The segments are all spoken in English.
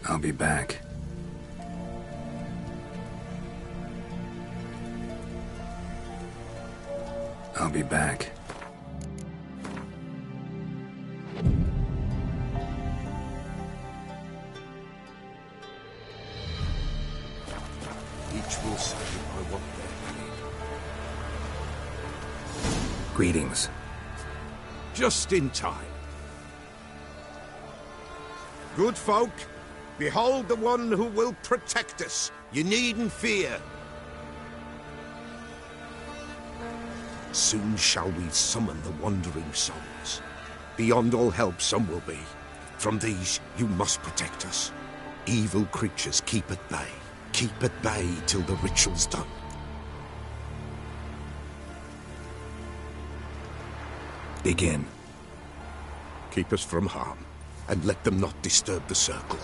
I'll be back. I'll be back. Each will say by what they need. Greetings. Just in time. Good folk, behold the one who will protect us. You needn't fear. Soon shall we summon the wandering souls. Beyond all help some will be. From these you must protect us. Evil creatures keep at bay. Keep at bay till the ritual's done. Begin. Keep us from harm, and let them not disturb the circle.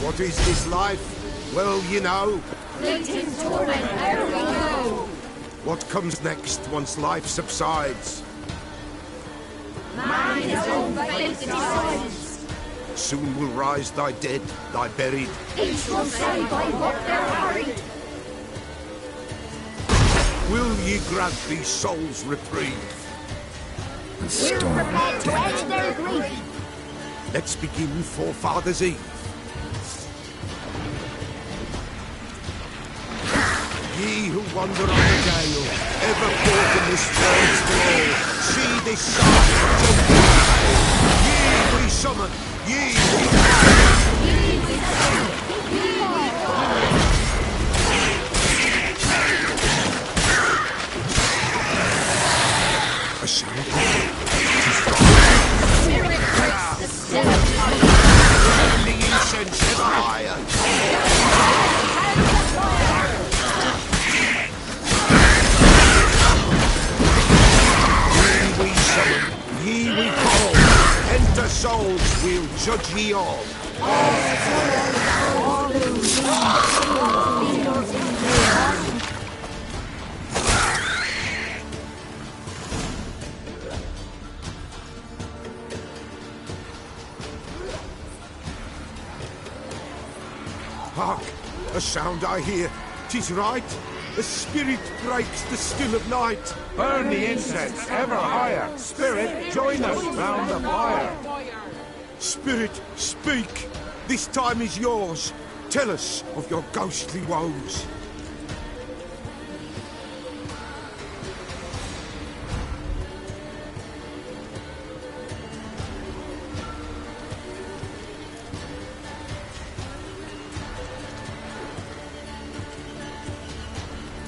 What is this life? Well, you know. Fleeting torment, there we go. What comes next once life subsides? Man his own fate decides. Soon will rise thy dead, thy buried. Each will say by what they're harried. Will ye grant these souls reprieve? The We're storm prepared to dead. end their grief. Let's begin Forefathers' Eve. Ye who wander on the gale, ever caught in this world's glow, see this sign of Ye we summon, ye a sound. Spirit breaks the still. The incense ever higher. Ye we call, enter souls, we'll judge ye all. Hark, a sound I hear. 'Tis right. The spirit breaks the still of night. Burn the incense ever higher. Spirit, join us round the fire. Spirit, speak. This time is yours. Tell us of your ghostly woes.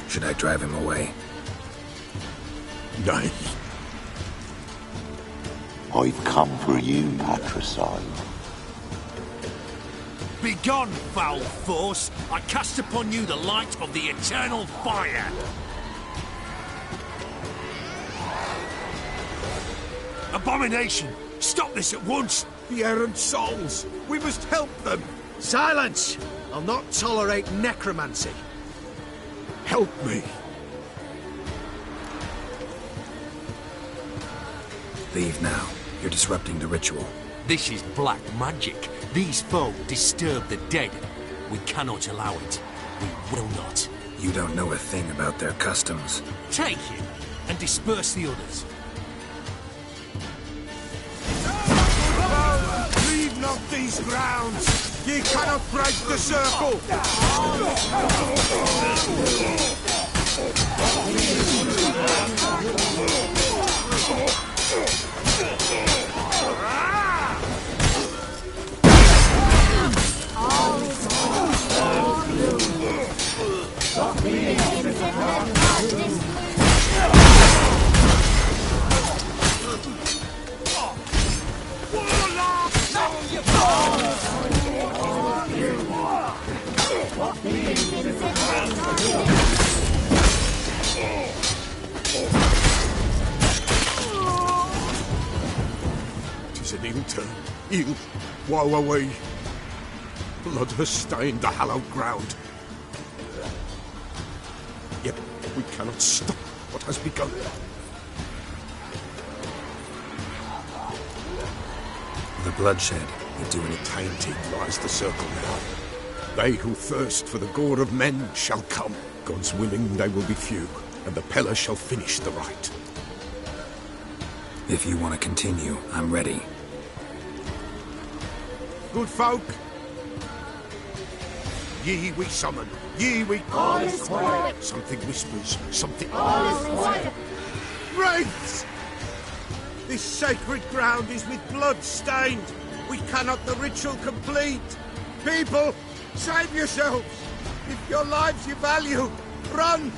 Should I drive him away? Nay. I've come for you, patricide. Begone, foul force! I cast upon you the light of the eternal fire! Abomination! Stop this at once! The errant souls. We must help them. Silence! I'll not tolerate necromancy. Help me. Leave now. You're disrupting the ritual. This is black magic. These folk disturb the dead. We cannot allow it. We will not. You don't know a thing about their customs. Take him and disperse the others. Leave not these grounds. Ye cannot break the circle. Tis an ill turn, ill, woe away. Blood has stained the hallowed ground. Yet we cannot stop what has begun. The bloodshed would do any Tainted lies the circle now. They who thirst for the gore of men shall come. God's willing they will be few, and the Peller shall finish the rite. If you want to continue, I'm ready. Good folk, ye we summon, ye we All is quiet. Something whispers, something. All is quiet. Wraiths! This sacred ground is with blood stained. We cannot the ritual complete. People, save yourselves. If your lives you value, run!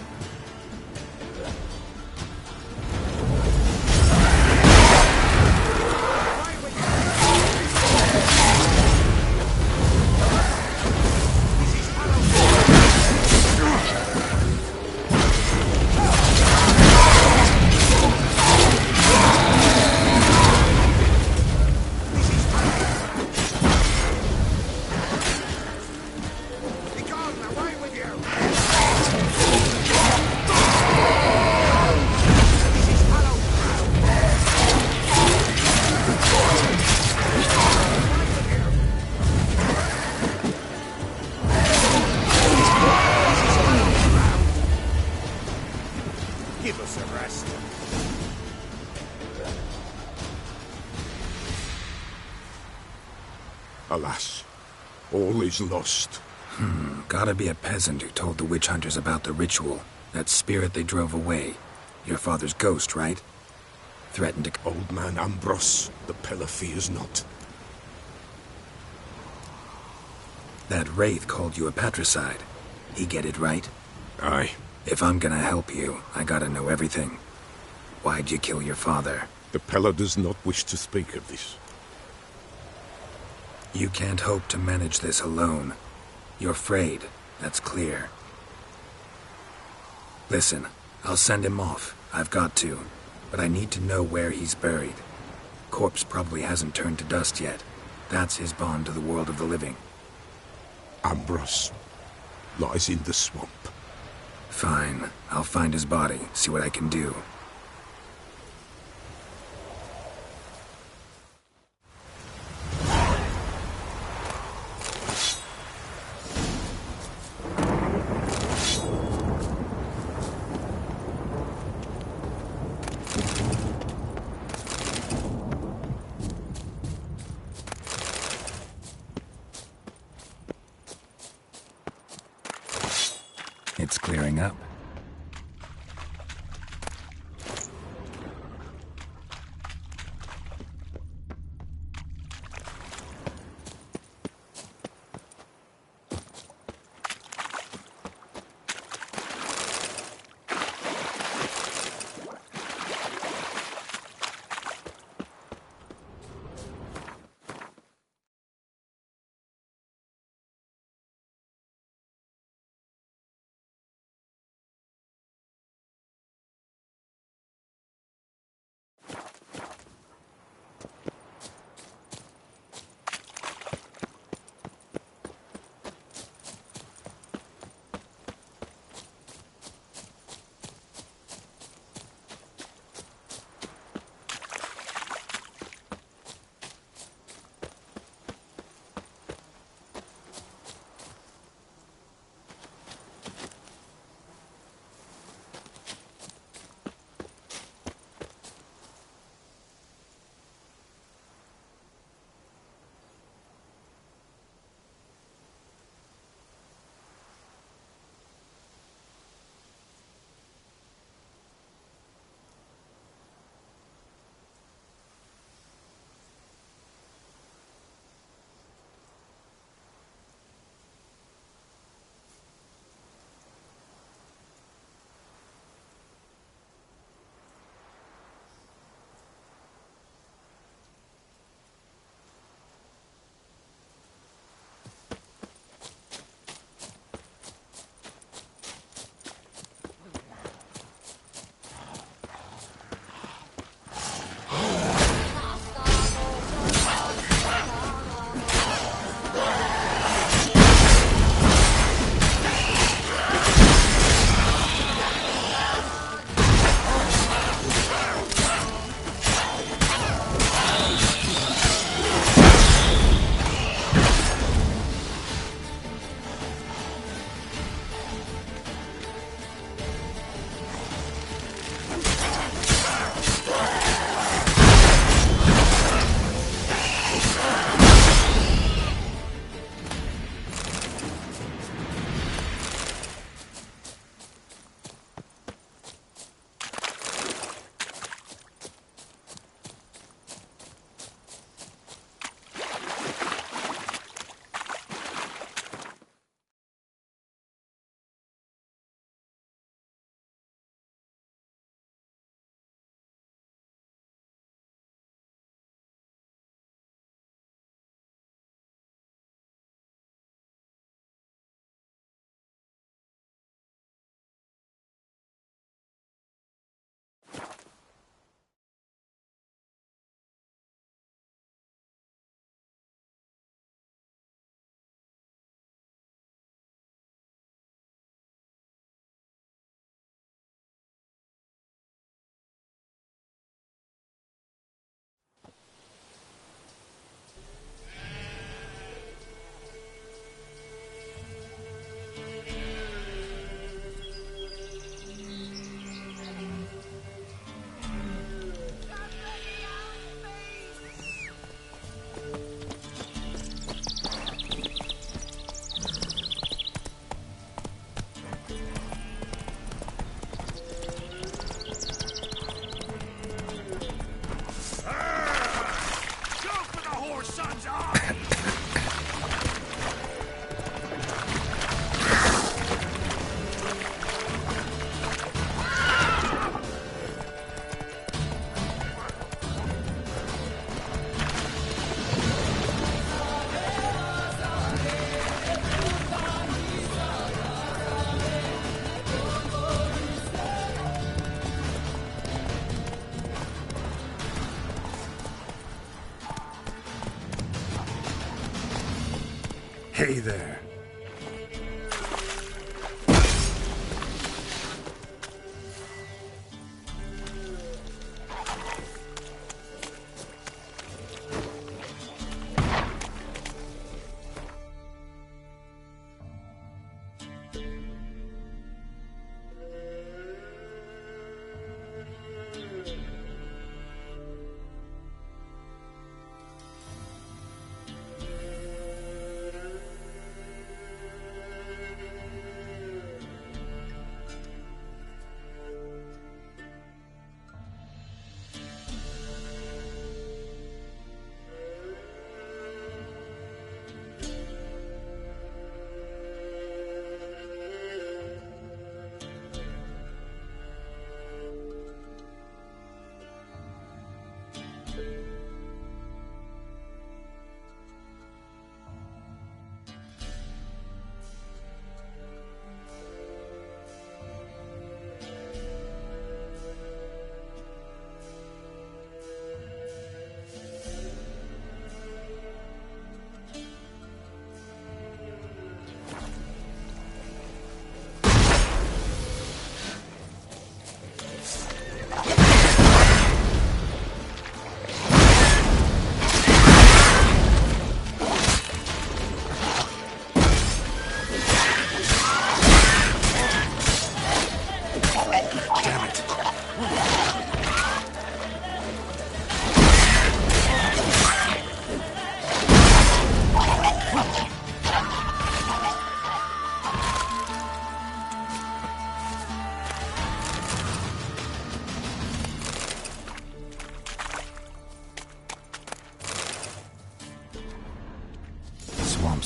Give us a rest. Alas, all is lost. Gotta be a peasant who told the witch hunters about the ritual. That spirit they drove away. Your father's ghost, right? Threatened to... Old man Ambros, the Peller fears not. That wraith called you a patricide. He get it right? Aye. If I'm gonna help you, I gotta know everything. Why'd you kill your father? The Peller does not wish to speak of this. You can't hope to manage this alone. You're afraid, that's clear. Listen, I'll send him off. I've got to. But I need to know where he's buried. Corpse probably hasn't turned to dust yet. That's his bond to the world of the living. Ambros lies in the swamp. Fine. I'll find his body, see what I can do. It's clearing up. Hey there.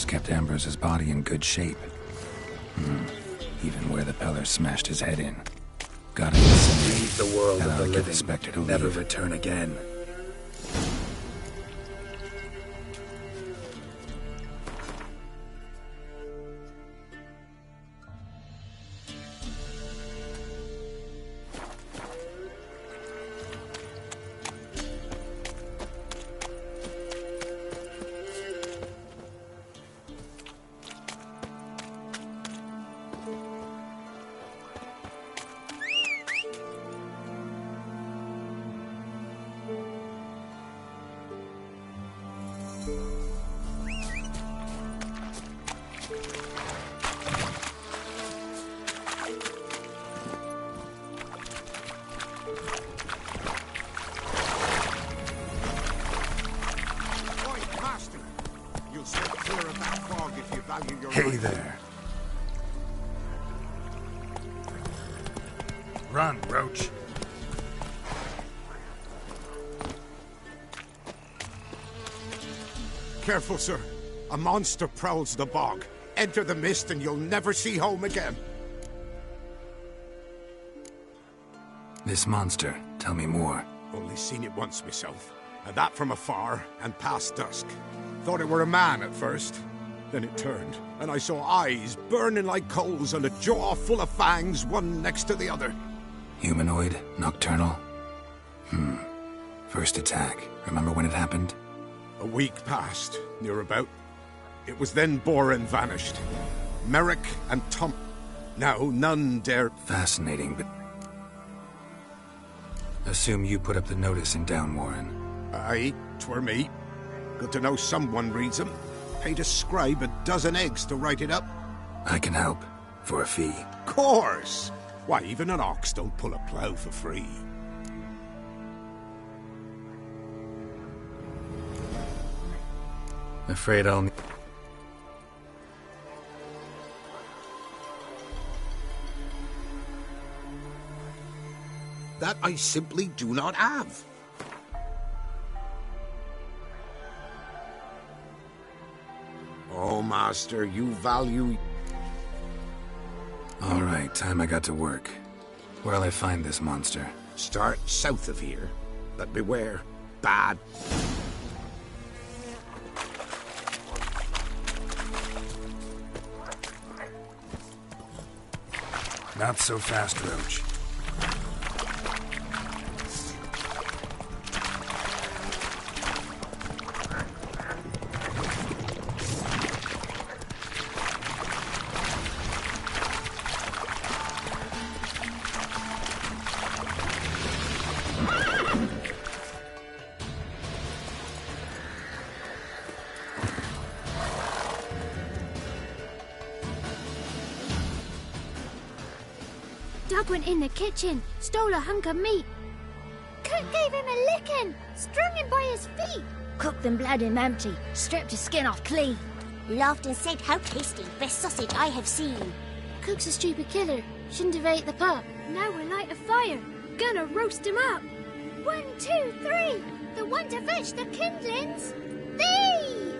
Kept Ambrose's body in good shape. Even where the Peller smashed his head in. Gotta leave the world of the living, Spectre to never return again. Hey there. Run, Roach. Careful, sir. A monster prowls the bog. Enter the mist and you'll never see home again. This monster, tell me more. Only seen it once myself, and that from afar and past dusk. Thought it were a man at first. Then it turned, and I saw eyes burning like coals and a jaw full of fangs, one next to the other. Humanoid? Nocturnal? First attack. Remember when it happened? A week passed, near about. It was then Boren vanished. Merrick and Tom. Now none dare... Fascinating, but... Assume you put up the notice in Downwarren. Aye, 'twere me. Good to know someone reads them. Paid a scribe a dozen eggs to write it up. I can help. For a fee. Course! Why, even an ox don't pull a plough for free. Afraid I'll... That I simply do not have. Oh, Master, you value... All right, time I got to work. Where'll I find this monster? Start south of here, but beware. Bad. Not so fast, Roach. Cook went in the kitchen, stole a hunk of meat. Cook gave him a licking, strung him by his feet. Cooked and bled him empty, stripped his skin off clean. Laughed and said, "How tasty, best sausage I have seen." Cook's a stupid killer, shouldn't have ate the pup. Now we'll light a fire, gonna roast him up. 1, 2, 3, the one to fetch the kindlings. Thee!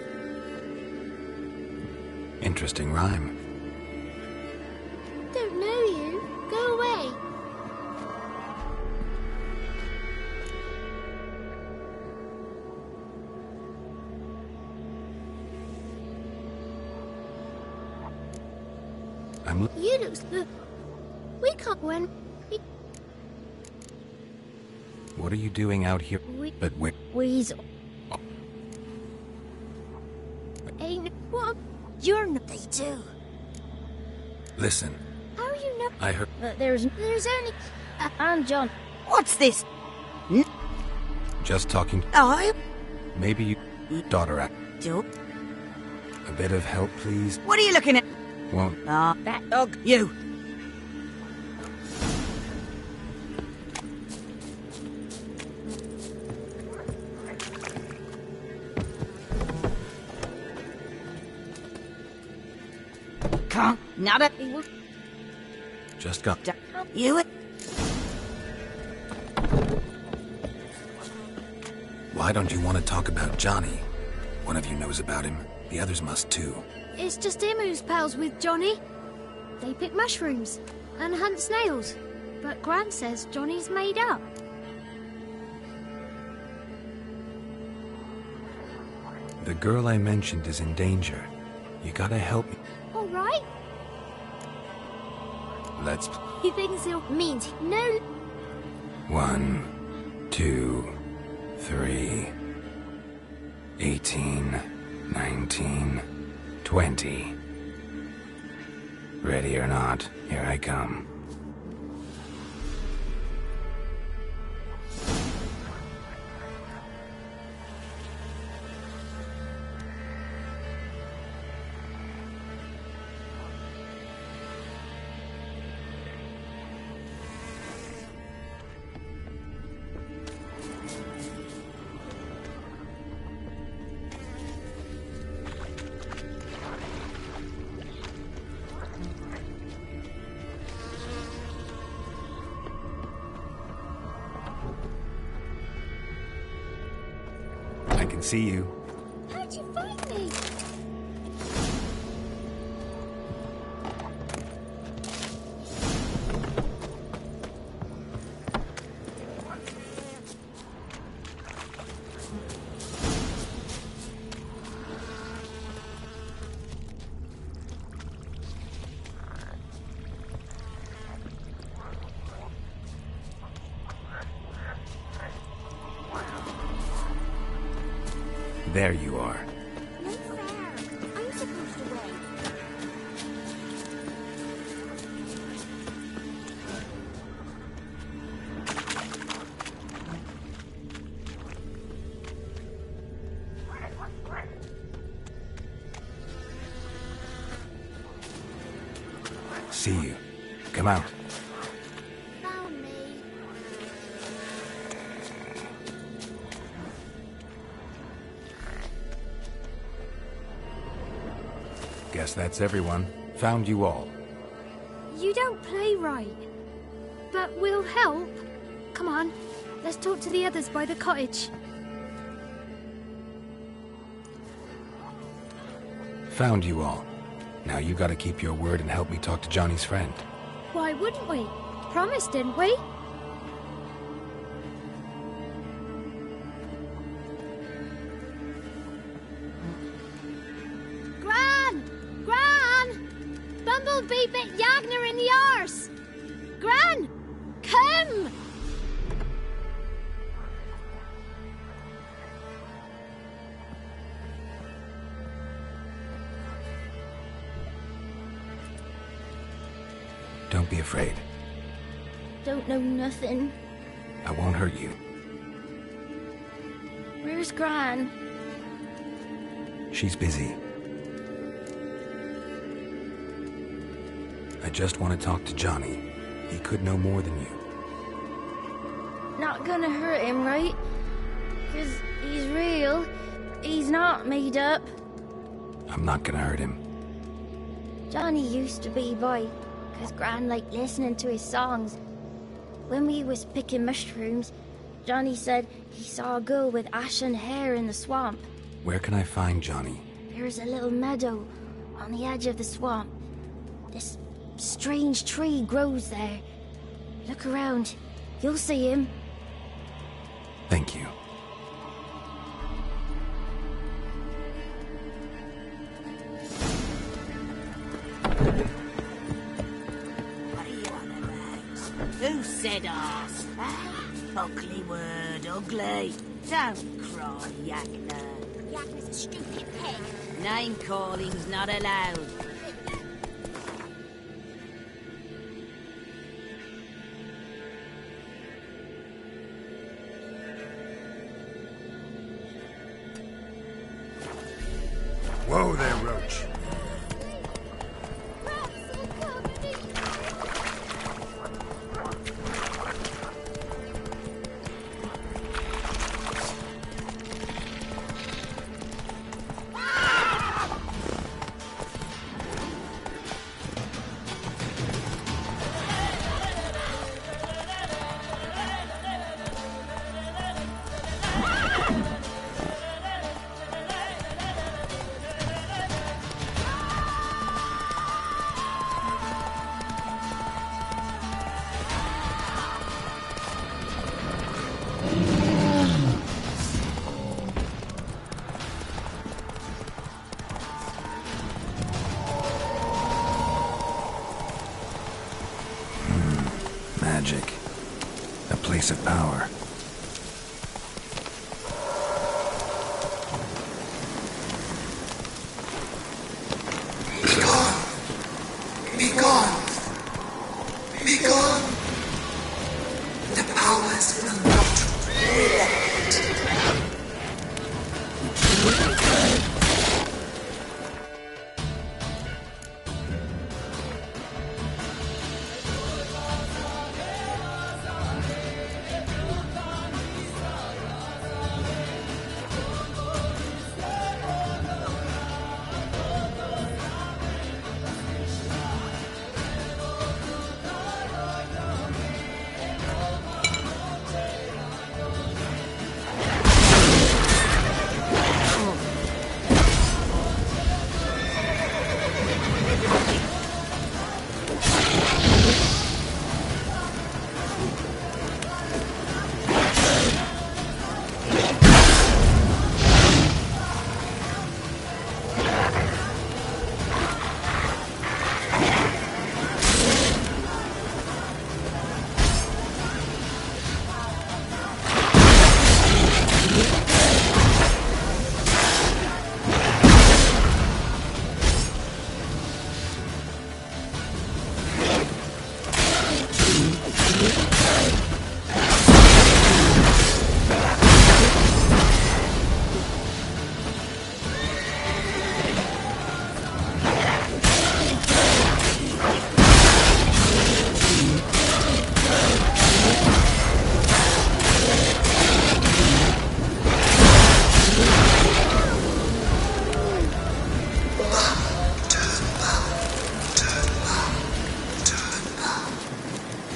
Interesting rhyme. Don't know you. Go away. You look. We can't win. What are you doing out here? But where? Weasel. Ain't what? You're not. They do. Listen, How you know? I heard. But there's only. and John. What's this? Just talking. I? Maybe you. Daughter act. Joe? A bit of help, please. What are you looking at? Won't. That Dog, you. Can't. Nada. Just got. You. Why don't you want to talk about Johnny? One of you knows about him. The others must too. It's just him who's pals with Johnny. They pick mushrooms and hunt snails. But Gran says Johnny's made up. The girl I mentioned is in danger. You gotta help me. All right. Let's. He thinks he'll means no. 1, 2, 3, 18, 19, 20. Ready or not, here I come. I can see you. How'd you find me? There you are. No fair. I'm supposed to wait. See you. Come out. Found me. Guess that's everyone. Found you all. You don't play right. But we'll help. Come on. Let's talk to the others by the cottage. Found you all. Now you gotta keep your word and help me talk to Johnny's friend. Why wouldn't we? Promised, didn't we? Gran! Gran! Bumblebee bit Yagner in the arse! Gran! Come! Don't be afraid. don't know nothing. I won't hurt you. Where's Gran? She's busy. I just want to talk to Johnny. He could know more than you. Not gonna hurt him, right? 'Cause he's real. He's not made up. I'm not gonna hurt him. Johnny used to be boy, 'cause Gran liked listening to his songs. When we was picking mushrooms, Johnny said he saw a girl with ashen hair in the swamp. Where can I find Johnny? There's a little meadow on the edge of the swamp. This strange tree grows there. Look around. You'll see him. Thank you. What are you on about? Who said arse? Ugly word, ugly. Don't cry, Yakna. Yakna's a stupid pig. Name calling's not allowed. Whoa there, Roach. Magic. A place of power. Be gone! Be gone! The powers will not react.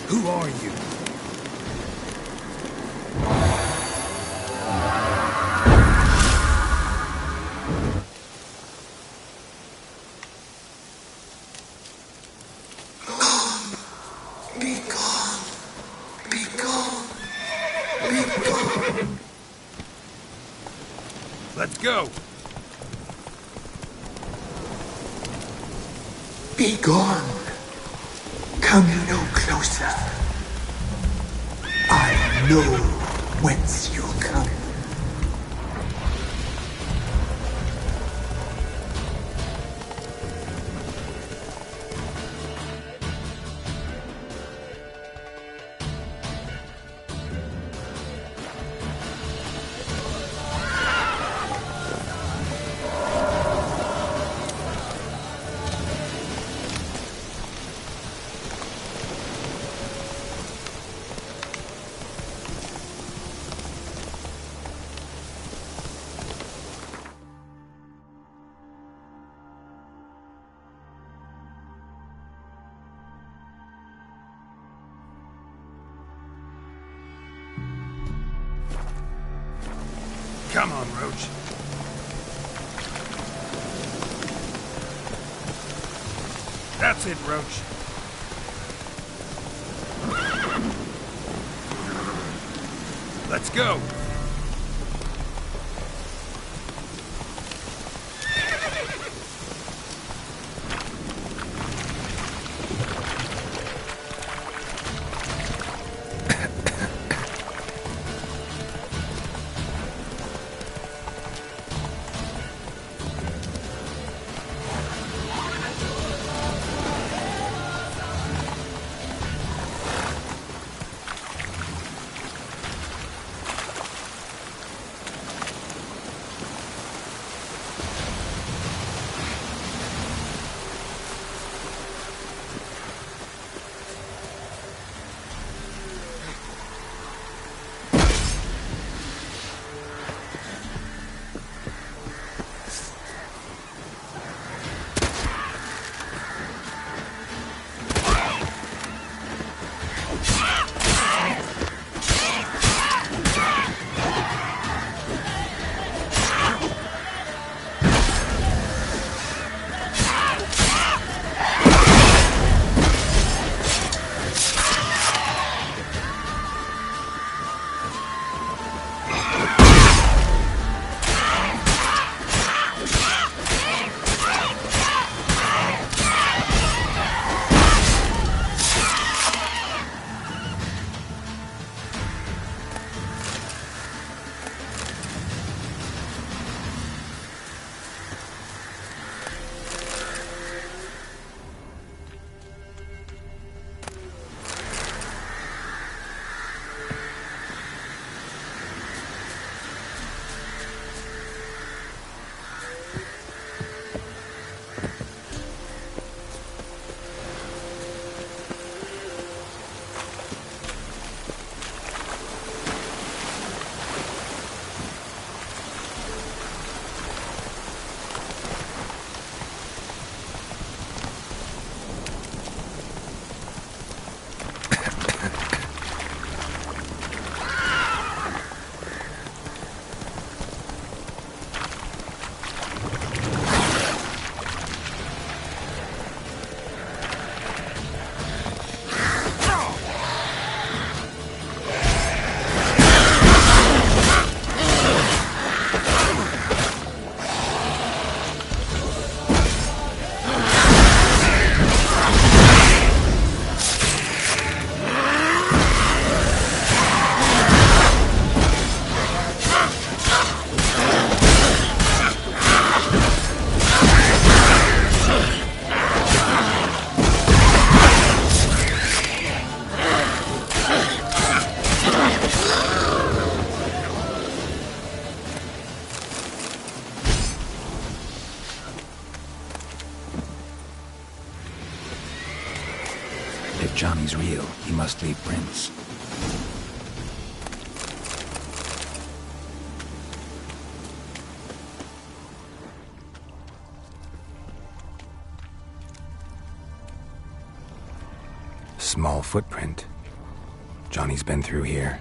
Who are you? Be gone! Be gone! Be gone! Let's go! Be gone! Come no closer. I know whence you come. Come on, Roach. That's it, Roach. Let's go. If Johnny's real, he must leave prints. Small footprint. Johnny's been through here.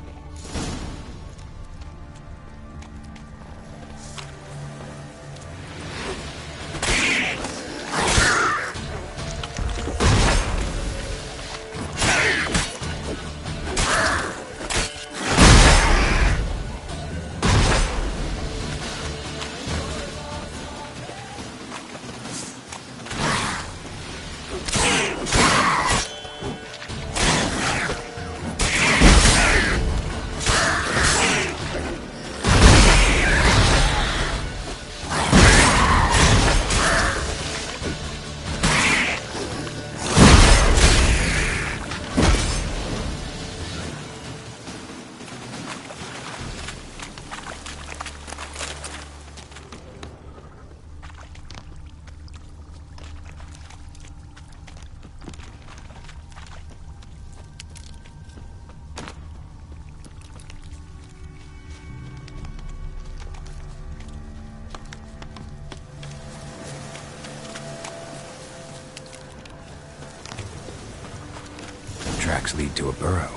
Tracks lead to a burrow.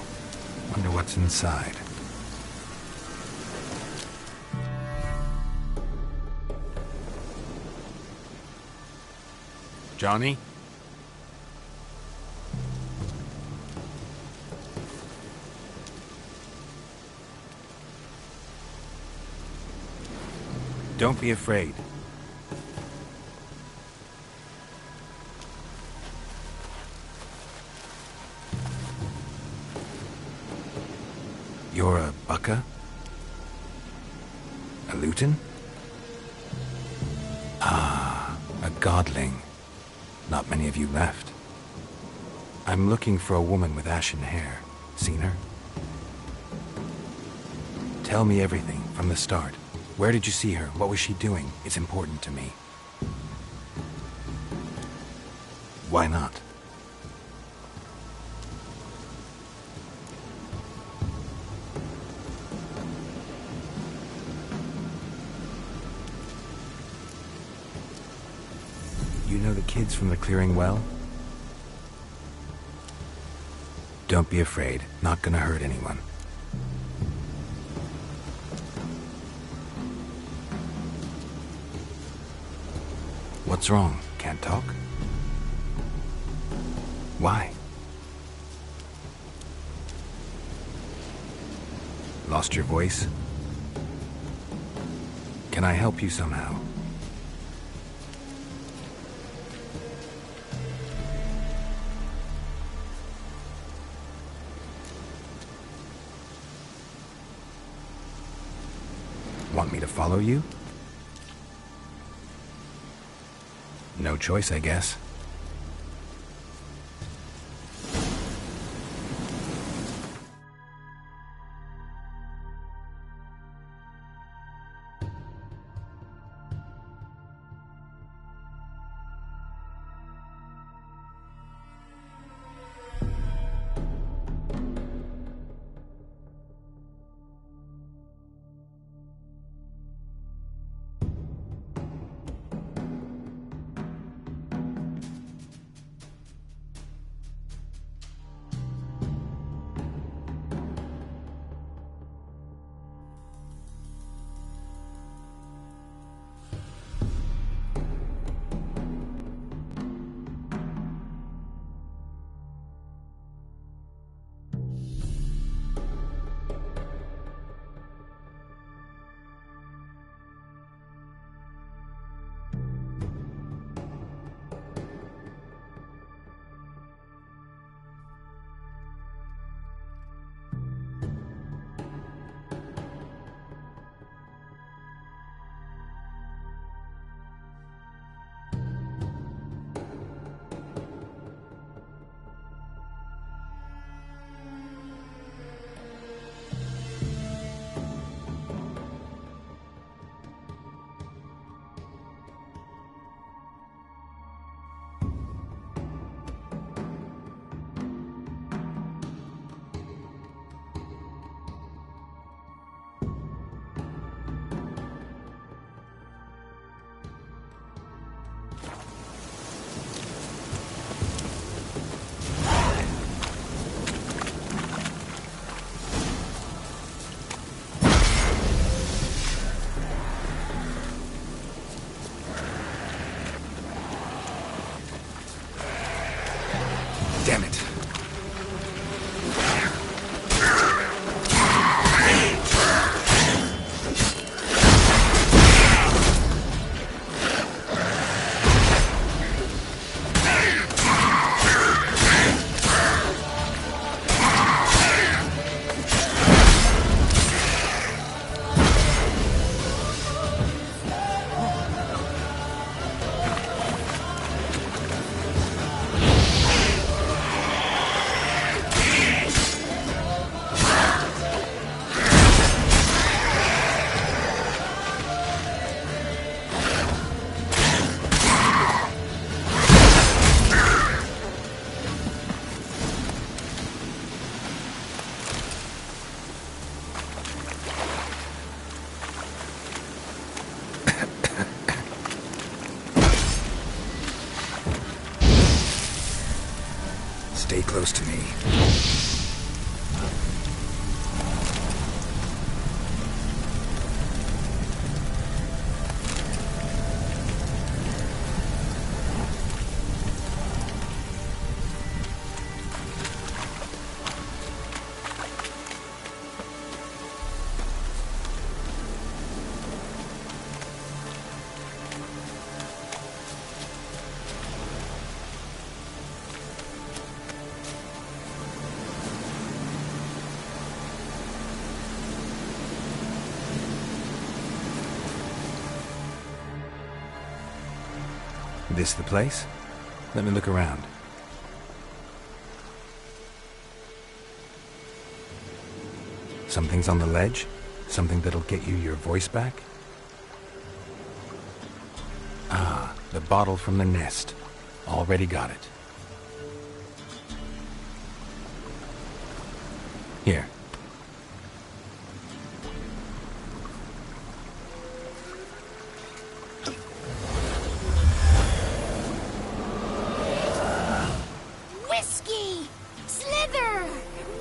Wonder what's inside. Johnny? Don't be afraid. You're a Bucka? A Luton? Ah, a godling. Not many of you left. I'm looking for a woman with ashen hair. Seen her? Tell me everything from the start. Where did you see her? What was she doing? It's important to me. Why not? You know the kids from the clearing well? Don't be afraid. Not gonna hurt anyone. What's wrong? Can't talk? Why? Lost your voice? Can I help you somehow? Want me to follow you? No choice, I guess. Damn it. Stay close to me. This the place? Let me look around. Something's on the ledge? Something that'll get you your voice back? Ah, the bottle from the nest. Already got it. Here. Whiskey! Slither!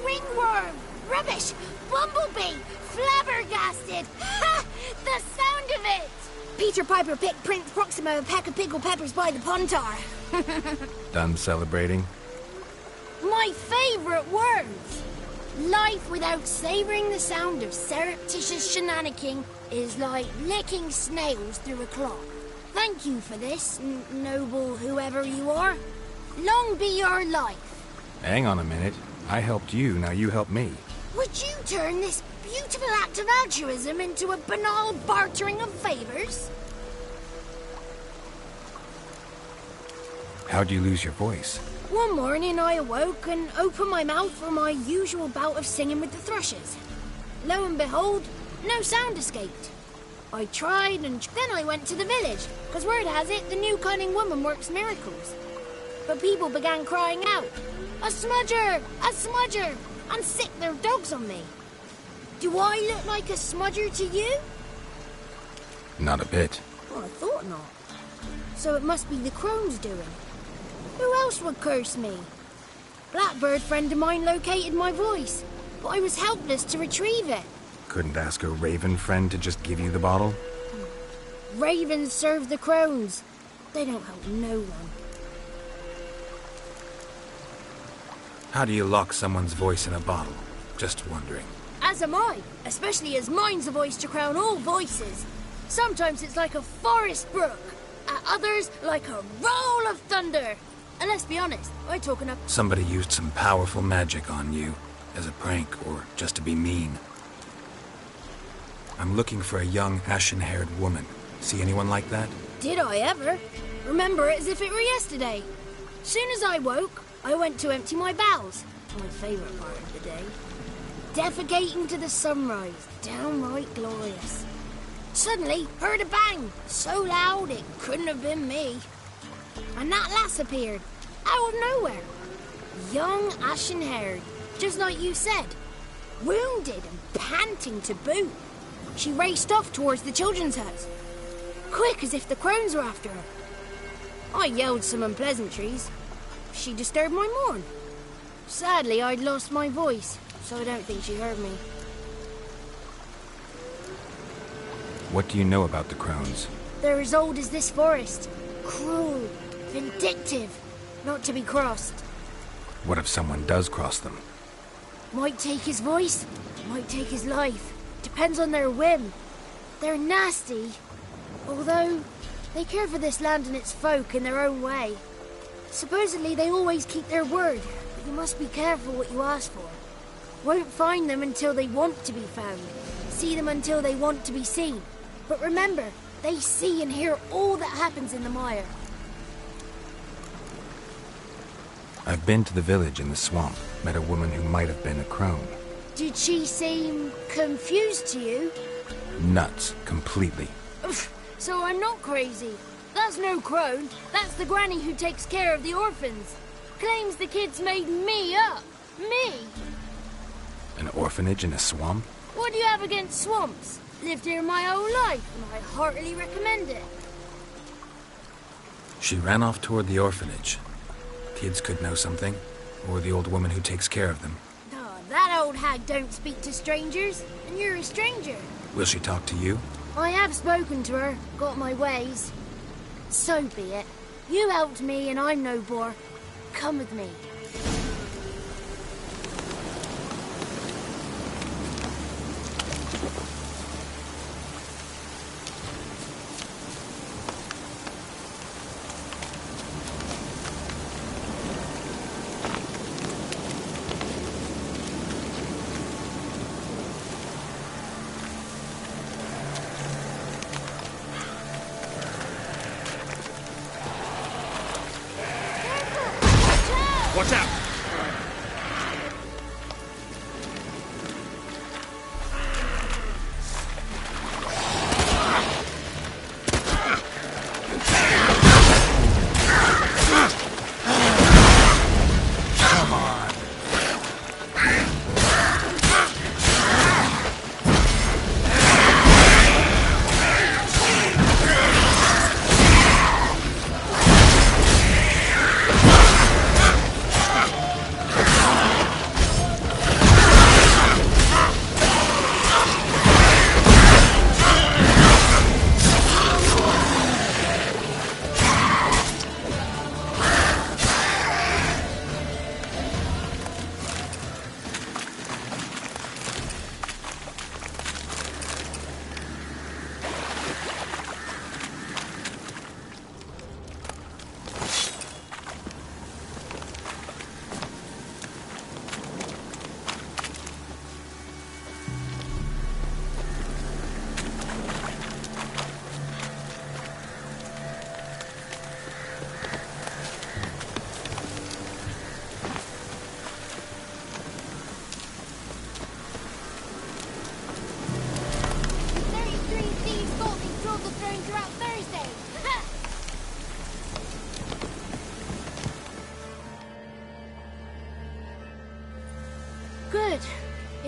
Ringworm! Rubbish! Bumblebee! Flabbergasted! Ha! The sound of it! Peter Piper picked Prince Proxima a pack of pickled peppers by the puntar. Done celebrating? My favorite words! Life without savoring the sound of surreptitious shenanigans is like licking snails through a cloth. Thank you for this, noble whoever you are. Long be your life. Hang on a minute. I helped you, now you help me. Would you turn this beautiful act of altruism into a banal bartering of favors? How'd you lose your voice? One morning I awoke and opened my mouth for my usual bout of singing with the thrushes. Lo and behold, no sound escaped. I tried and then I went to the village, because word has it the new cunning woman works miracles. But people began crying out, "A smudger! A smudger!" and sicked their dogs on me. Do I look like a smudger to you? Not a bit. Well, I thought not. So it must be the crone's doing. Who else would curse me? Blackbird friend of mine located my voice, but I was helpless to retrieve it. Couldn't ask a raven friend to just give you the bottle? Ravens serve the crones. They don't help no one. How do you lock someone's voice in a bottle? Just wondering. As am I, especially as mine's a voice to crown all voices. Sometimes it's like a forest brook, at others like a roll of thunder. And let's be honest, I talk enough. Somebody used some powerful magic on you, as a prank or just to be mean. I'm looking for a young, ashen-haired woman. See anyone like that? Did I ever? Remember it as if it were yesterday. Soon as I woke, I went to empty my bowels. My favourite part of the day. Defecating to the sunrise. Downright glorious. Suddenly, heard a bang. So loud it couldn't have been me. And that lass appeared. Out of nowhere. Young, ashen-haired. Just like you said. Wounded and panting to boot. She raced off towards the children's hut. Quick as if the crones were after her. I yelled some unpleasantries. She disturbed my morn. Sadly, I'd lost my voice, so I don't think she heard me. What do you know about the crones? They're as old as this forest. Cruel, vindictive, not to be crossed. What if someone does cross them? Might take his voice, might take his life. Depends on their whim. They're nasty, although they care for this land and its folk in their own way. Supposedly they always keep their word, but you must be careful what you ask for. Won't find them until they want to be found. See them until they want to be seen. But remember, they see and hear all that happens in the mire. I've been to the village in the swamp, met a woman who might have been a crone. Did she seem confused to you? Nuts, completely. So I'm not crazy. That's no crone. That's the granny who takes care of the orphans. Claims the kids made me up. Me! An orphanage in a swamp? What do you have against swamps? Lived here my whole life, and I heartily recommend it. She ran off toward the orphanage. Kids could know something, or the old woman who takes care of them. Oh, that old hag don't speak to strangers, and you're a stranger. Will she talk to you? I have spoken to her, got my ways. So be it. You helped me, and I'm no bore. Come with me.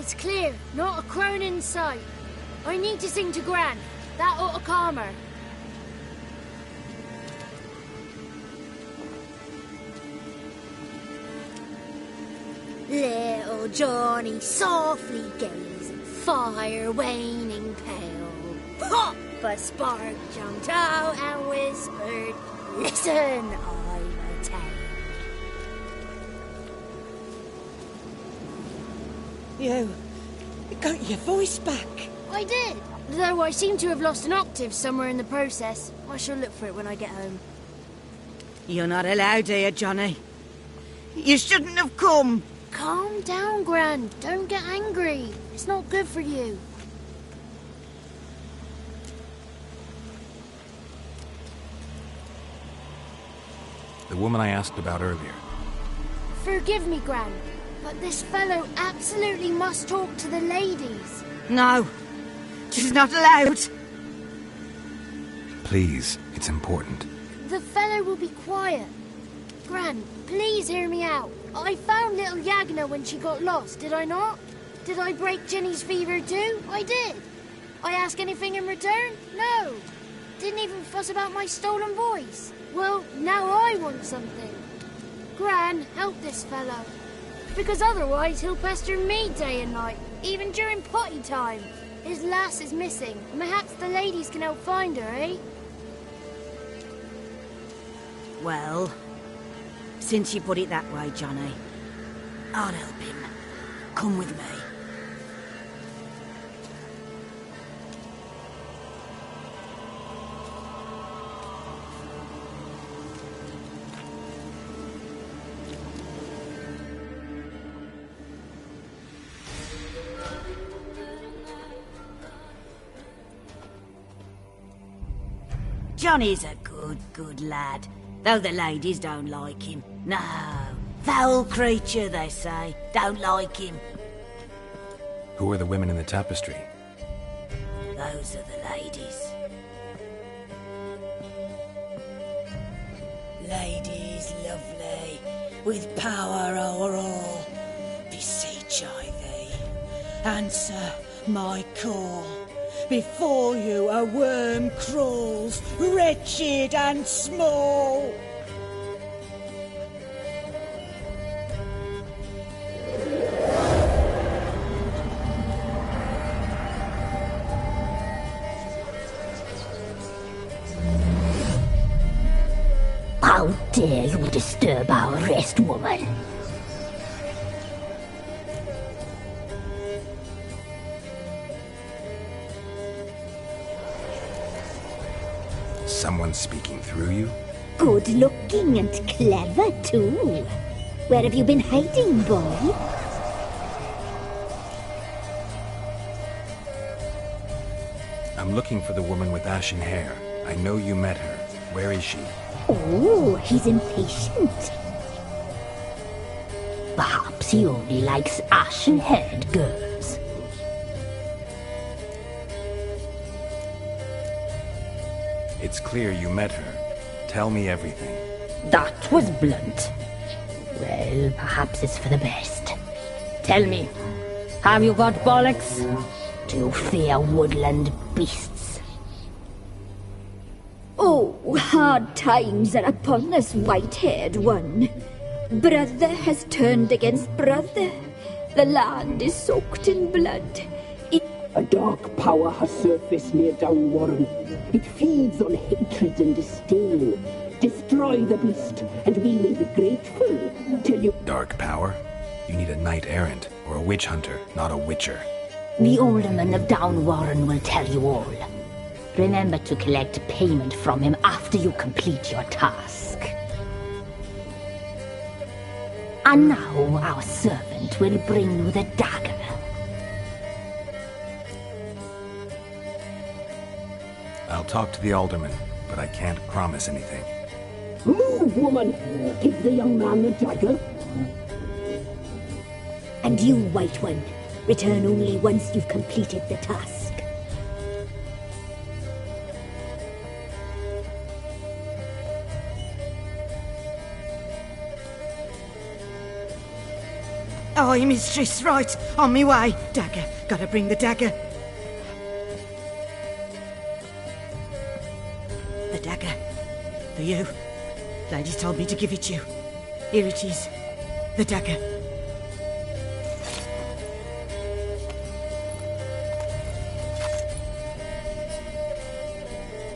It's clear, not a crone in sight. I need to sing to Gran. That ought to calm her. Little Johnny softly gazing, fire waning pale. Pop! A spark jumped out and whispered, "Listen, I've a tale." You got your voice back. I did, though I seem to have lost an octave somewhere in the process. I shall look for it when I get home. You're not allowed here, Johnny. You shouldn't have come. Calm down, Gran. Don't get angry. It's not good for you. The woman I asked about earlier. Forgive me, Gran, but this fellow absolutely must talk to the ladies. No, she's not allowed. Please, it's important. The fellow will be quiet. Gran, please hear me out. I found little Yagna when she got lost, did I not? Did I break Jenny's fever too? I did. I ask anything in return? No. Didn't even fuss about my stolen voice. Well, now I want something. Gran, help this fellow. Because otherwise he'll pester me day and night, even during potty time. His lass is missing. Perhaps the ladies can help find her, eh? Well, since you put it that way, Johnny, I'll help him. Come with me. Johnny's a good lad, though the ladies don't like him. No, foul creature, they say. Don't like him. Who are the women in the tapestry? Those are the ladies. Ladies lovely, with power o'er all. Beseech I thee, answer my call. Before you a worm crawls, wretched and small. How dare you disturb our rest, woman? Someone speaking through you? Good looking and clever, too. Where have you been hiding, boy? I'm looking for the woman with ashen hair. I know you met her. Where is she? Oh, he's impatient. Perhaps he only likes ashen-haired girls. It's clear you met her. Tell me everything. That was blunt. Well, perhaps it's for the best. Tell me, have you got bollocks? Do you fear woodland beasts? Oh, hard times are upon us, white-haired one. Brother has turned against brother. The land is soaked in blood. A dark power has surfaced near Downwarren. It feeds on hatred and disdain. Destroy the beast, and we will be grateful till you... Dark power? You need a knight-errant, or a witch hunter, not a witcher. The alderman of Downwarren will tell you all. Remember to collect payment from him after you complete your task. And now our servant will bring you the dagger. I'll talk to the alderman, but I can't promise anything. Move, woman! Give the young man the dagger. And you, White One, return only once you've completed the task. Aye, mistress, right. On me way. Dagger. Gotta bring the dagger. The dagger. For you. Lady told me to give it you. Here it is. The dagger.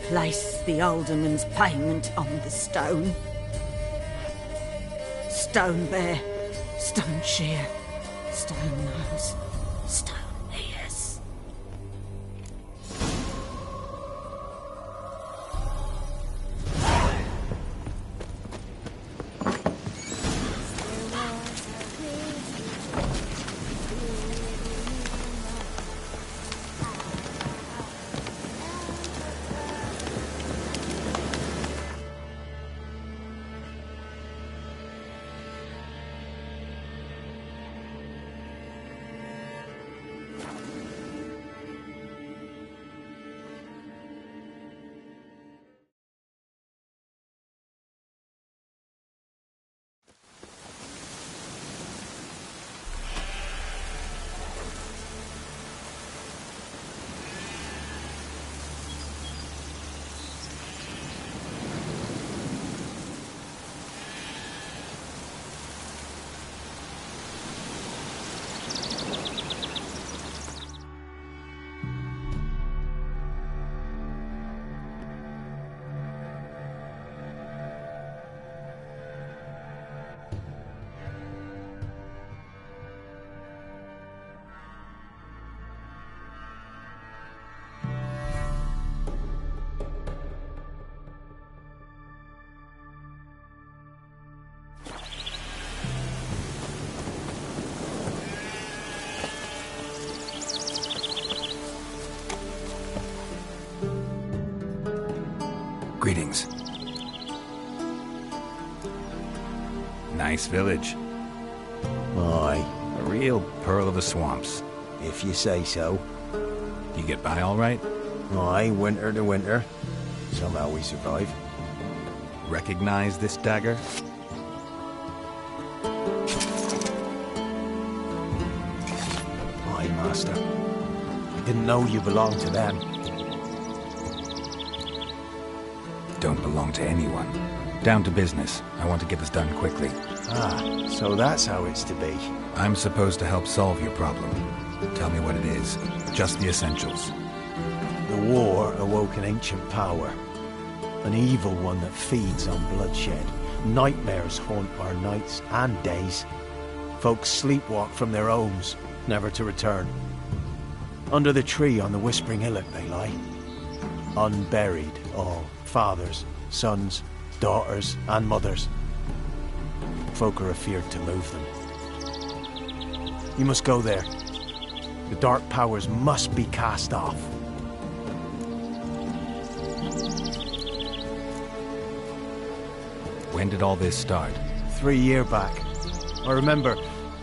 Place the alderman's payment on the stone. Stone bear, stone shear, stone nose, stone ears. Greetings. Nice village. Aye. A real pearl of the swamps. If you say so. You get by all right? Aye, winter to winter. Somehow we survive. Recognize this dagger? Aye, master. I didn't know you belonged to them. Don't belong to anyone. Down to business. I want to get this done quickly. Ah, so that's how it's to be. I'm supposed to help solve your problem. Tell me what it is. Just the essentials. The war awoke an ancient power. An evil one that feeds on bloodshed. Nightmares haunt our nights and days. Folks sleepwalk from their homes, never to return. Under the tree on the Whispering Hillock they lie. Unburied all. Fathers, sons, daughters, and mothers. Folk are afeard to move them. You must go there. The dark powers must be cast off. When did all this start? 3 years back. I remember,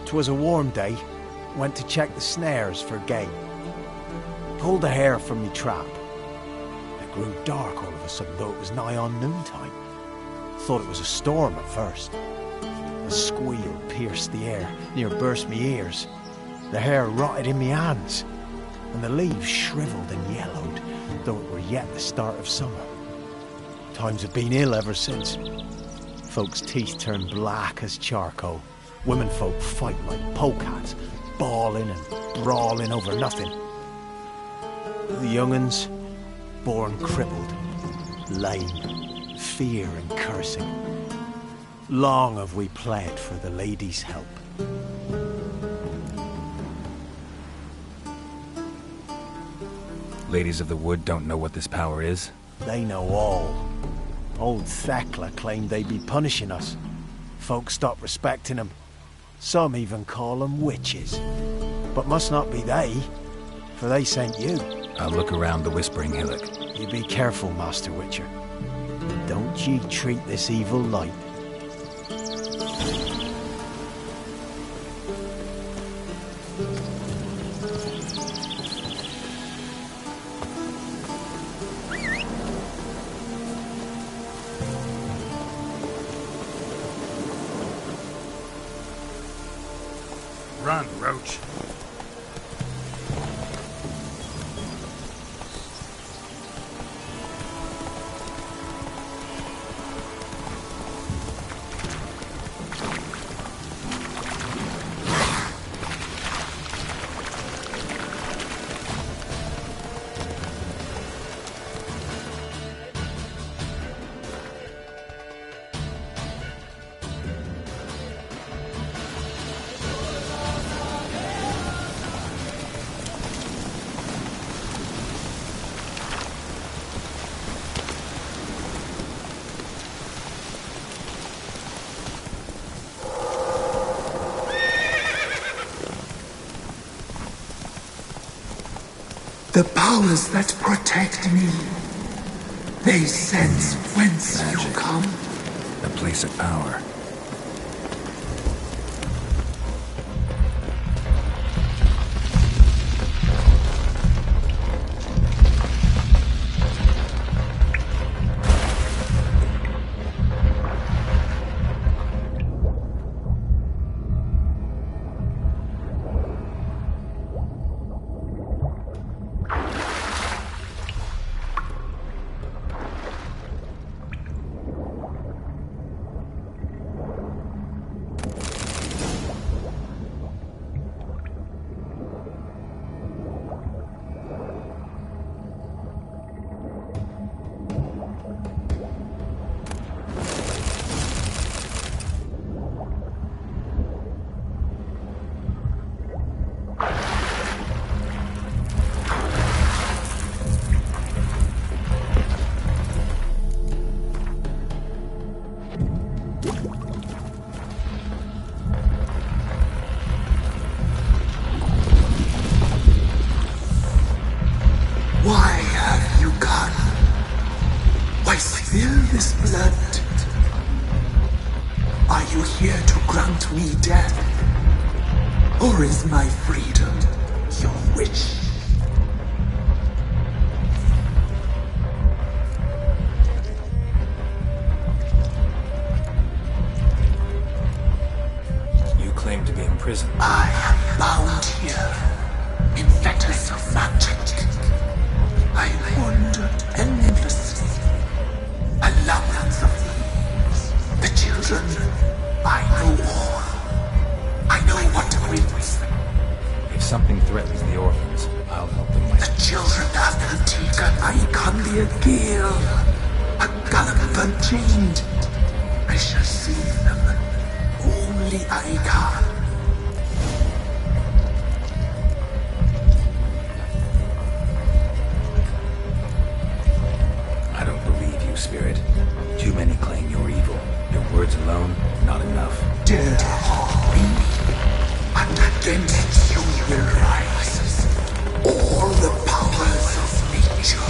'twas a warm day. Went to check the snares for game. Pulled a hare from me trap. It grew dark all of a sudden, though it was nigh on noontime. Thought it was a storm at first. A squeal pierced the air, near burst me ears. The hair rotted in me hands, and the leaves shriveled and yellowed, though it were yet the start of summer. Times have been ill ever since. Folks' teeth turned black as charcoal. Womenfolk fight like polecats, bawling and brawling over nothing. The young'uns, born crippled, lame, fear and cursing. Long have we pled for the lady's help. Ladies of the Wood don't know what this power is? They know all. Old Thekla claimed they'd be punishing us. Folks stopped respecting them. Some even call them witches. But must not be they, for they sent you. I'll look around the Whispering Hillock. You be careful, Master Witcher. Don't ye treat this evil light. Run, Roach. The powers that protect me, they sense whence you come. A place of power. Why have you gone? Why spill this blood? Are you here to grant me death? Or is my freedom your wish? You claim to be in prison. I am bound here in fetters of magic. I wandered endlessly, a labyrinth of thieves. The children, I know all. I know what awaits them. If something threatens the orphans, I'll help them myself. The children have taken my Condia Gale, a gallop unchained. I shall save them. Only I can. I don't believe you, Spirit. Too many claim you're evil. Your words alone, not enough. Dare harm me, and against you will rise all the powers of nature.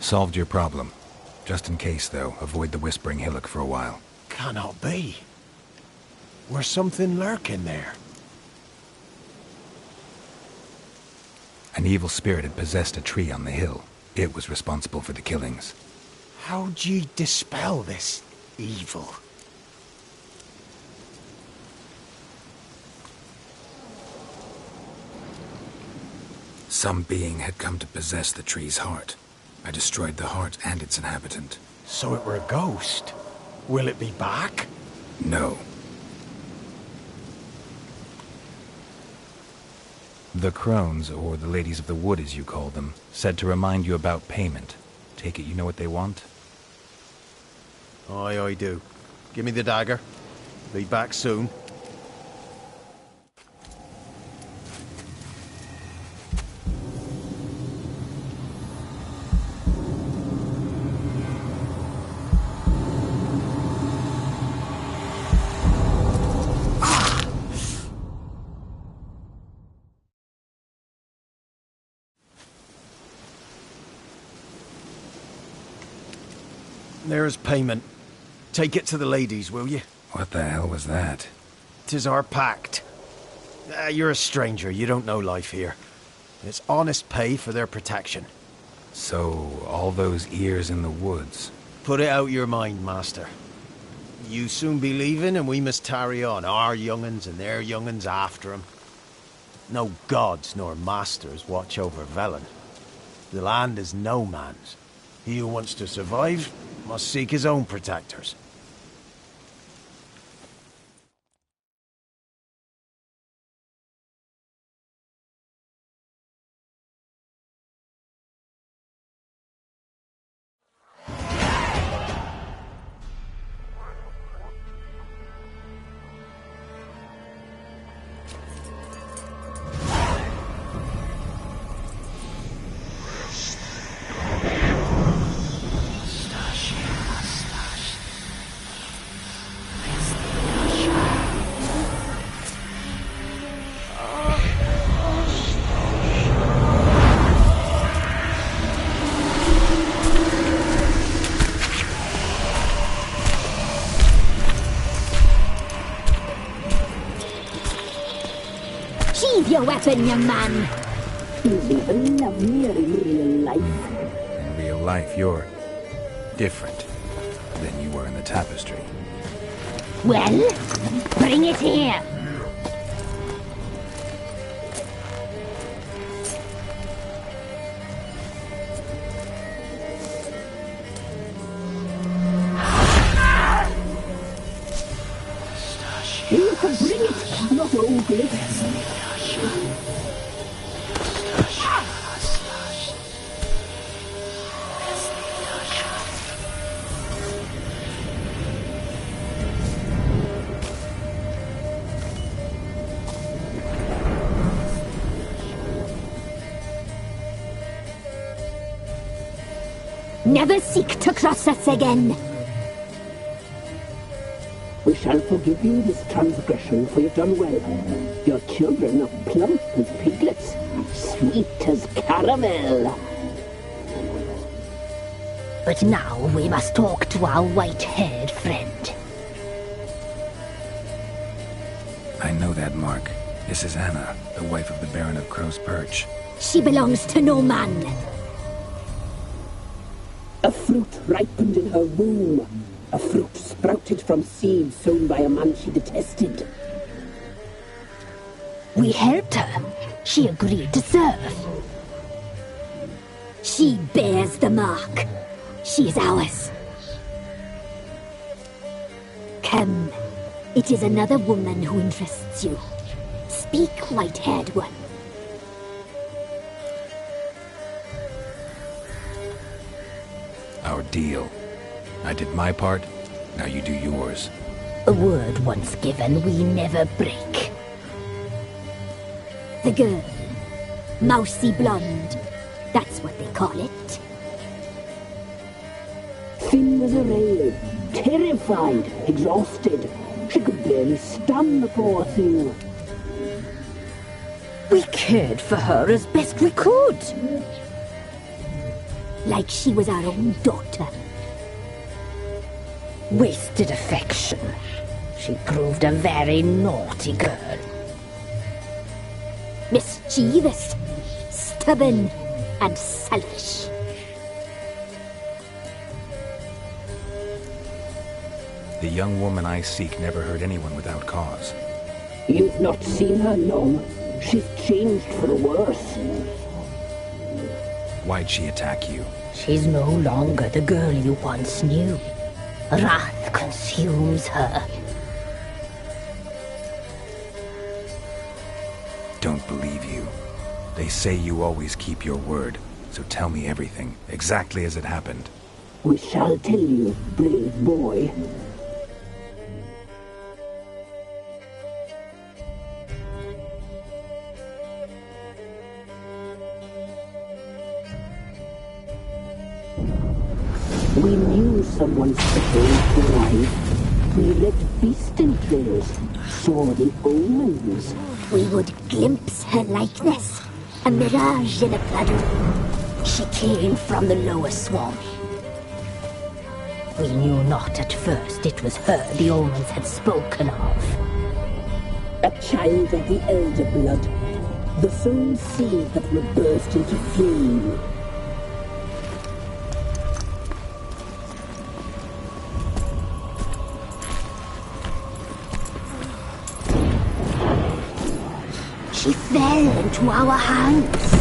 Solved your problem. Just in case, though, avoid the Whispering Hillock for a while. Cannot be. Where's something lurking there? An evil spirit had possessed a tree on the hill. It was responsible for the killings. How'd ye dispel this evil? Some being had come to possess the tree's heart. I destroyed the heart and its inhabitant. So it were a ghost. Will it be back? No. The crones, or the ladies of the wood as you call them, said to remind you about payment. Take it you know what they want? Aye, I do. Give me the dagger. Be back soon. There's payment. Take it to the ladies, will you? What the hell was that? 'Tis our pact. You're a stranger, you don't know life here. It's honest pay for their protection. So, all those ears in the woods. Put it out your mind, master. You soon be leaving and we must tarry on, our young'uns and their young'uns after 'em. No gods nor masters watch over Velen. The land is no man's. He who wants to survive must seek his own protectors. Sheathe your weapon, young man. You'll even love me in real life. In real life, you're different than you were in the tapestry. Well, bring it here. You can bring it, not ugly. Never seek to cross us again. We shall forgive you this transgression, for you've done well. Your children are plump as piglets, sweet as caramel. But now we must talk to our white-haired friend. I know that mark. This is Anna, the wife of the Baron of Crow's Perch. She belongs to no man. A fruit ripened in her womb. A fruit sprouted from seed sown by a man she detested. We helped her. She agreed to serve. She bears the mark. She is ours. Come. It is another woman who interests you. Speak, white-haired one. Our deal. I did my part, now you do yours. A word once given, we never break. The girl. Mousy blonde. That's what they call it. Thin as a rail, terrified, exhausted. She could barely stand, the poor thing. We cared for her as best we could. like she was our own daughter. Wasted affection. She proved a very naughty girl. Mischievous, stubborn, and selfish. The young woman I seek never hurt anyone without cause. You've not seen her long. She's changed for the worse. Why'd she attack you? She's no longer the girl you once knew. Wrath consumes her. Don't believe you. They say you always keep your word, so tell me everything, exactly as it happened. We shall tell you, brave boy. We knew someone supposed to arrive. We read beast trails, saw the omens. We would glimpse her likeness, a mirage in a puddle. She came from the lower swamp. We knew not at first it was her the omens had spoken of. A child of the elder blood, the soul seed that would burst into flame. She fell into our hands.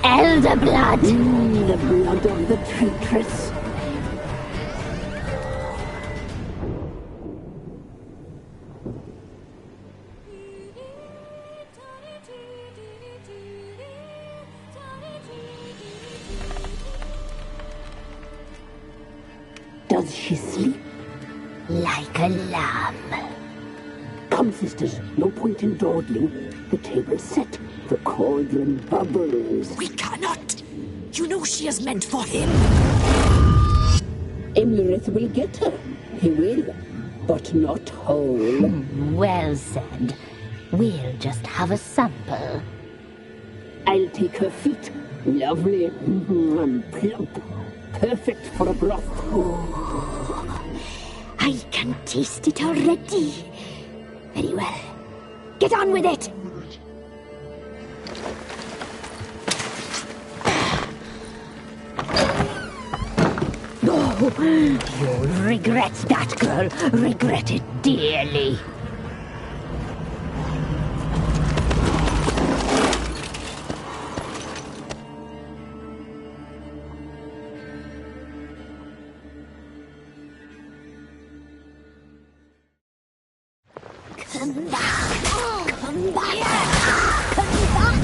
Elder blood! The blood of the traitress. Does she sleep? Like a lamb. Come, sisters, no point in dawdling. The table's set, the cauldron bubbles. We cannot! You know she is meant for him! Emlyrith will get her. He will, but not whole. Well said. We'll just have a sample. I'll take her feet. Lovely and plump. Perfect for a broth. I can taste it already. Very well. Get on with it! Oh, you'll regret that, girl. Regret it dearly. Come back! Come back! Come back!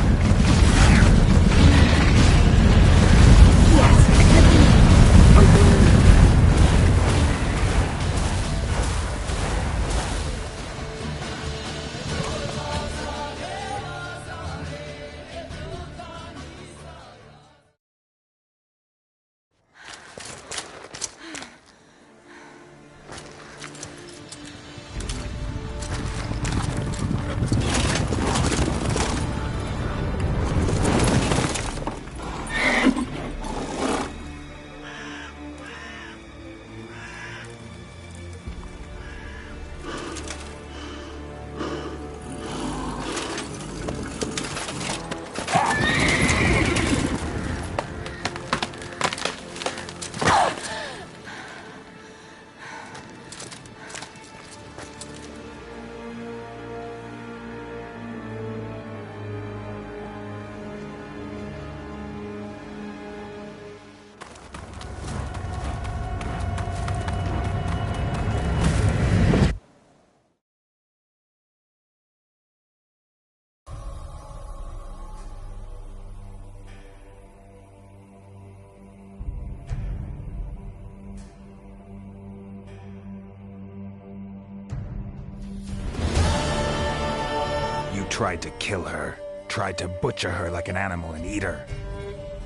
Tried to kill her. Tried to butcher her like an animal and eat her.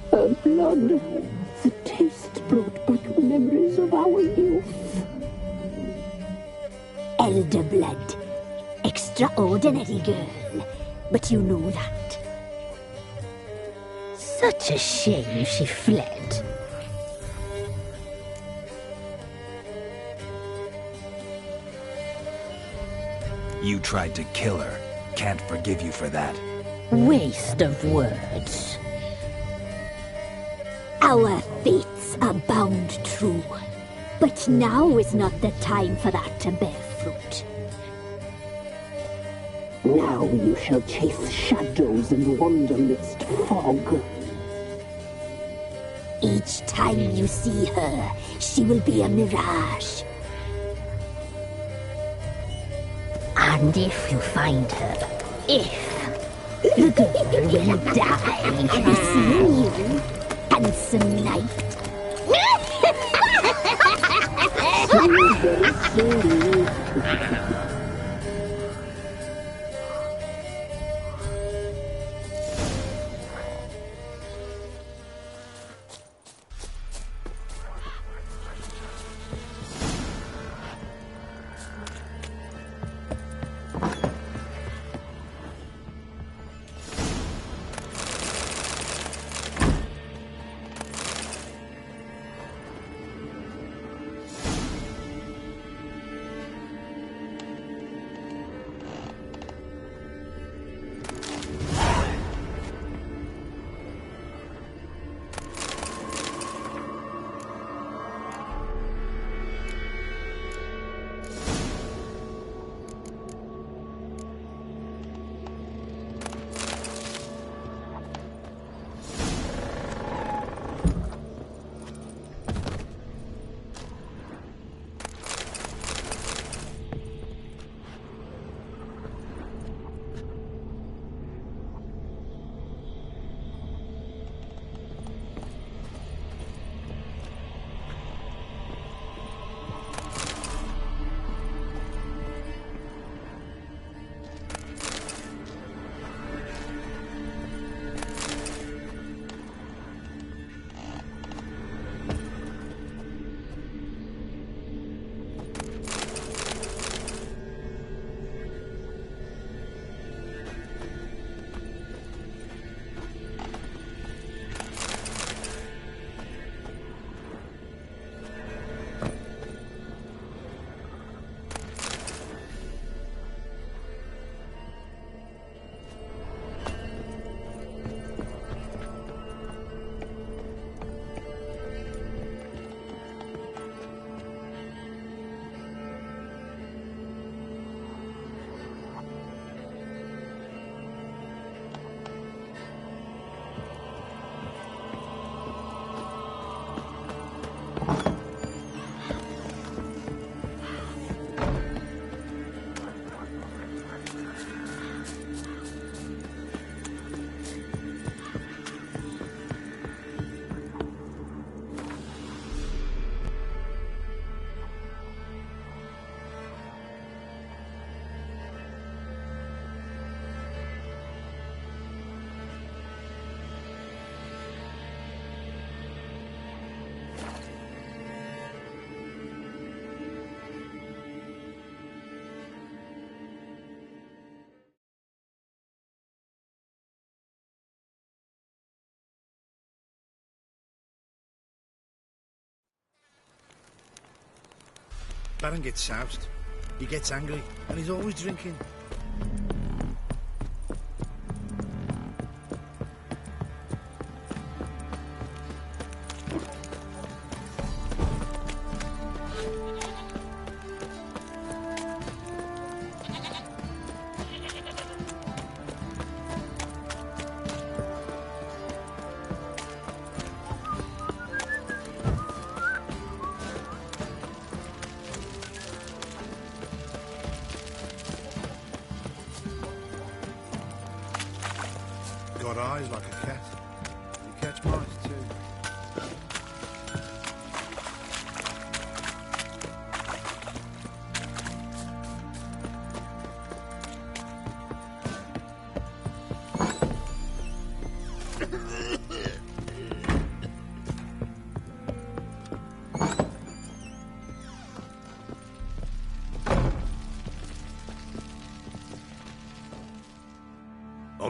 Her blood. The taste brought back memories of our youth. Elder blood. extraordinary girl, but you know that. Such a shame she fled. You tried to kill her. Can't forgive you for that. Waste of words. Our fates are bound true, but now is not the time for that to bear fruit. Now you shall chase shadows and wander midst fog. Each time you see her, she will be a mirage. And if you find her, the girl will die. Have you seen you, handsome knight? Baron gets soused. He gets angry, and he's always drinking. Got eyes like a cat. You catch mice too.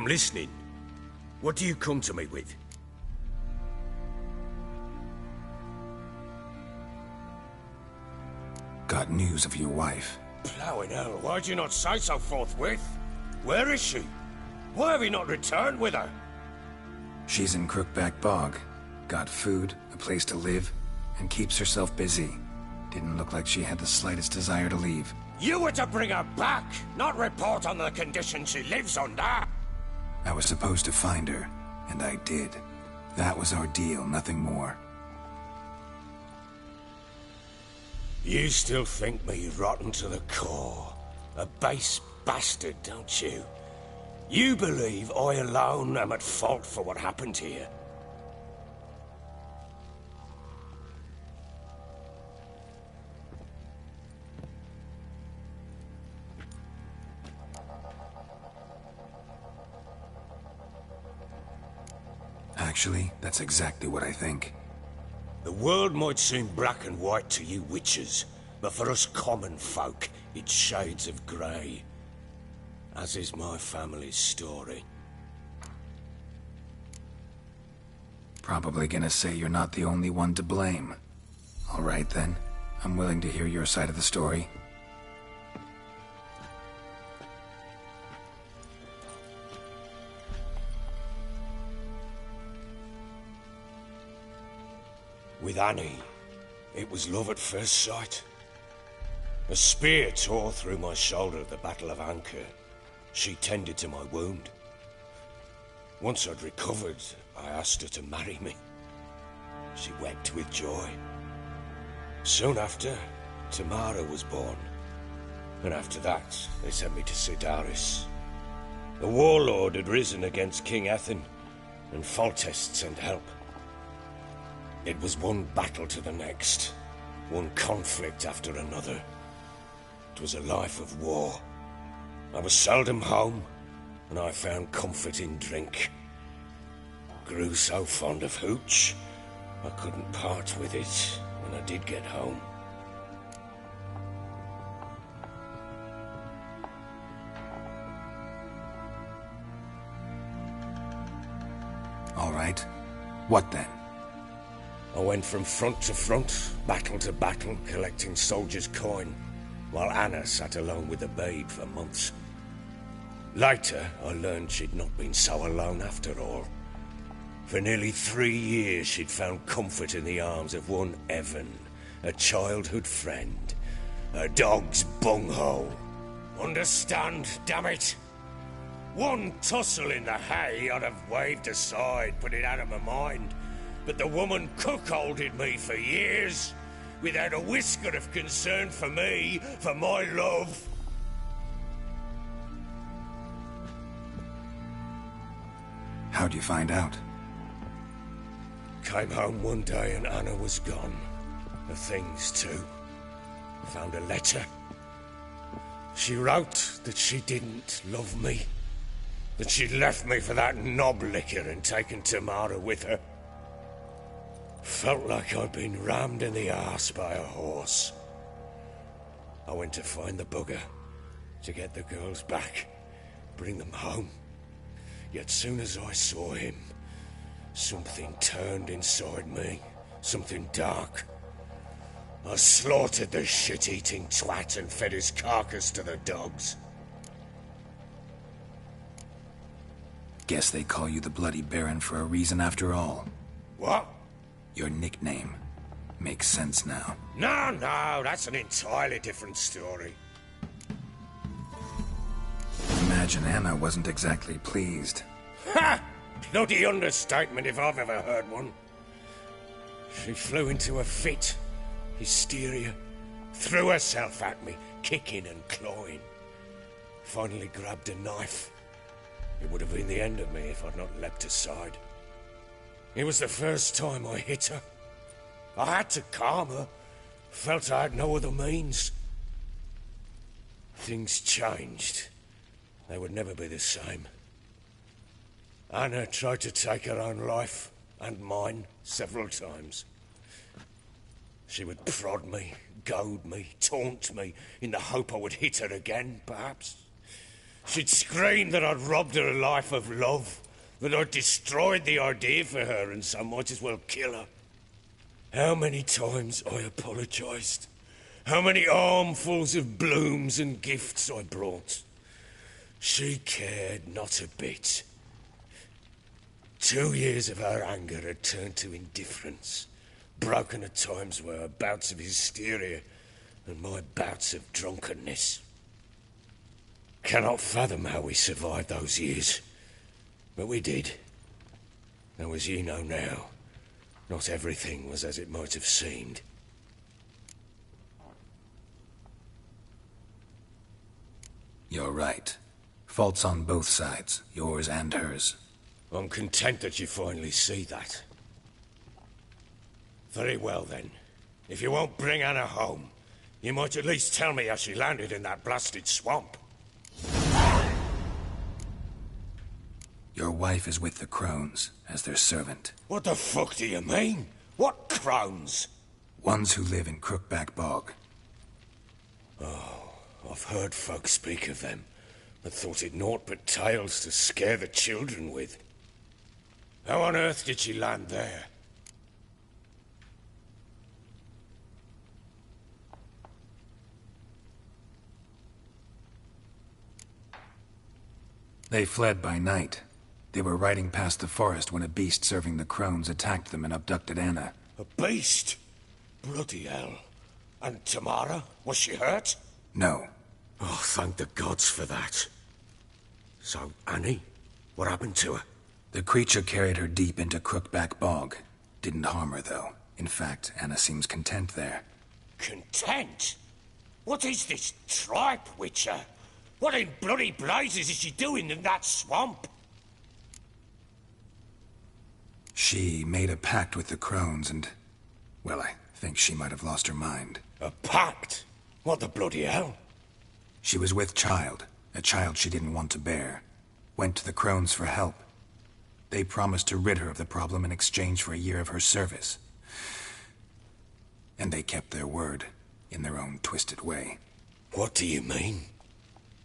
I'm listening. What do you come to me with? Got news of your wife. Plowing hell, why'd you not say so forthwith? Where is she? Why have you not returned with her? She's in Crookback Bog. Got food, a place to live, and keeps herself busy. Didn't look like she had the slightest desire to leave. You were to bring her back, not report on the conditions she lives under. I was supposed to find her, and I did. That was our deal, nothing more. You still think me rotten to the core. A base bastard, don't you? You believe I alone am at fault for what happened here. Actually, that's exactly what I think. The world might seem black and white to you witches, but for us common folk, it's shades of grey. As is my family's story. Probably gonna say you're not the only one to blame. All right then, I'm willing to hear your side of the story. With Annie, it was love at first sight. A spear tore through my shoulder at the Battle of Anchor. She tended to my wound. Once I'd recovered, I asked her to marry me. She wept with joy. Soon after, Tamara was born. And after that, they sent me to Sidaris. The warlord had risen against King Ethan, and Foltest sent help. It was one battle to the next, one conflict after another. It was a life of war. I was seldom home, and I found comfort in drink. Grew so fond of hooch, I couldn't part with it when I did get home. All right. What then? I went from front to front, battle to battle, collecting soldiers' coin, while Anna sat alone with the babe for months. Later, I learned she'd not been so alone after all. For nearly 3 years, she'd found comfort in the arms of one Evan, a childhood friend, a dog's bunghole. Understand, damn it? One tussle in the hay I'd have waved aside, put it out of my mind. But the woman cuckolded me for years, without a whisker of concern for me, for my love. How'd you find out? Came home one day and Anna was gone. Her things too. Found a letter. She wrote that she didn't love me. That she'd left me for that knob licker and taken Tamara with her. Felt like I'd been rammed in the arse by a horse. I went to find the bugger, to get the girls back, bring them home. Yet soon as I saw him, something turned inside me, something dark. I slaughtered the shit-eating twat and fed his carcass to the dogs. Guess they call you the Bloody Baron for a reason after all. What? Your nickname. Makes sense now. No, that's an entirely different story. Imagine Anna wasn't exactly pleased. Ha! Bloody understatement if I've ever heard one. She flew into a fit, hysteria, threw herself at me, kicking and clawing. Finally grabbed a knife. It would have been the end of me if I'd not leapt aside. It was the first time I hit her. I had to calm her. Felt I had no other means. Things changed. They would never be the same. Anna tried to take her own life, and mine, several times. She would prod me, goad me, taunt me, in the hope I would hit her again, perhaps. She'd scream that I'd robbed her a life of love, that I'd destroyed the idea for her and so might as well kill her. How many times I apologised. How many armfuls of blooms and gifts I brought. She cared not a bit. 2 years of her anger had turned to indifference, broken at times by her bouts of hysteria and my bouts of drunkenness. Cannot fathom how we survived those years, but we did. Though as ye know now, not everything was as it might have seemed. You're right. Faults on both sides, yours and hers. I'm content that you finally see that. Very well then. If you won't bring Anna home, you might at least tell me how she landed in that blasted swamp. Your wife is with the crones, as their servant. What the fuck do you mean? What crones? Ones who live in Crookback Bog. Oh, I've heard folk speak of them, but thought it naught but tales to scare the children with. How on earth did she land there? They fled by night. They were riding past the forest when a beast serving the crones attacked them and abducted Anna. A beast? Bloody hell. And Tamara? Was she hurt? No. Oh, thank the gods for that. So, Annie? What happened to her? The creature carried her deep into Crookback Bog. Didn't harm her, though. In fact, Anna seems content there. Content? What is this tripe, Witcher? What in bloody blazes is she doing in that swamp? She made a pact with the crones and... well, I think she might have lost her mind. A pact? What the bloody hell? She was with child, a child she didn't want to bear. Went to the crones for help. They promised to rid her of the problem in exchange for a year of her service. And they kept their word, in their own twisted way. What do you mean?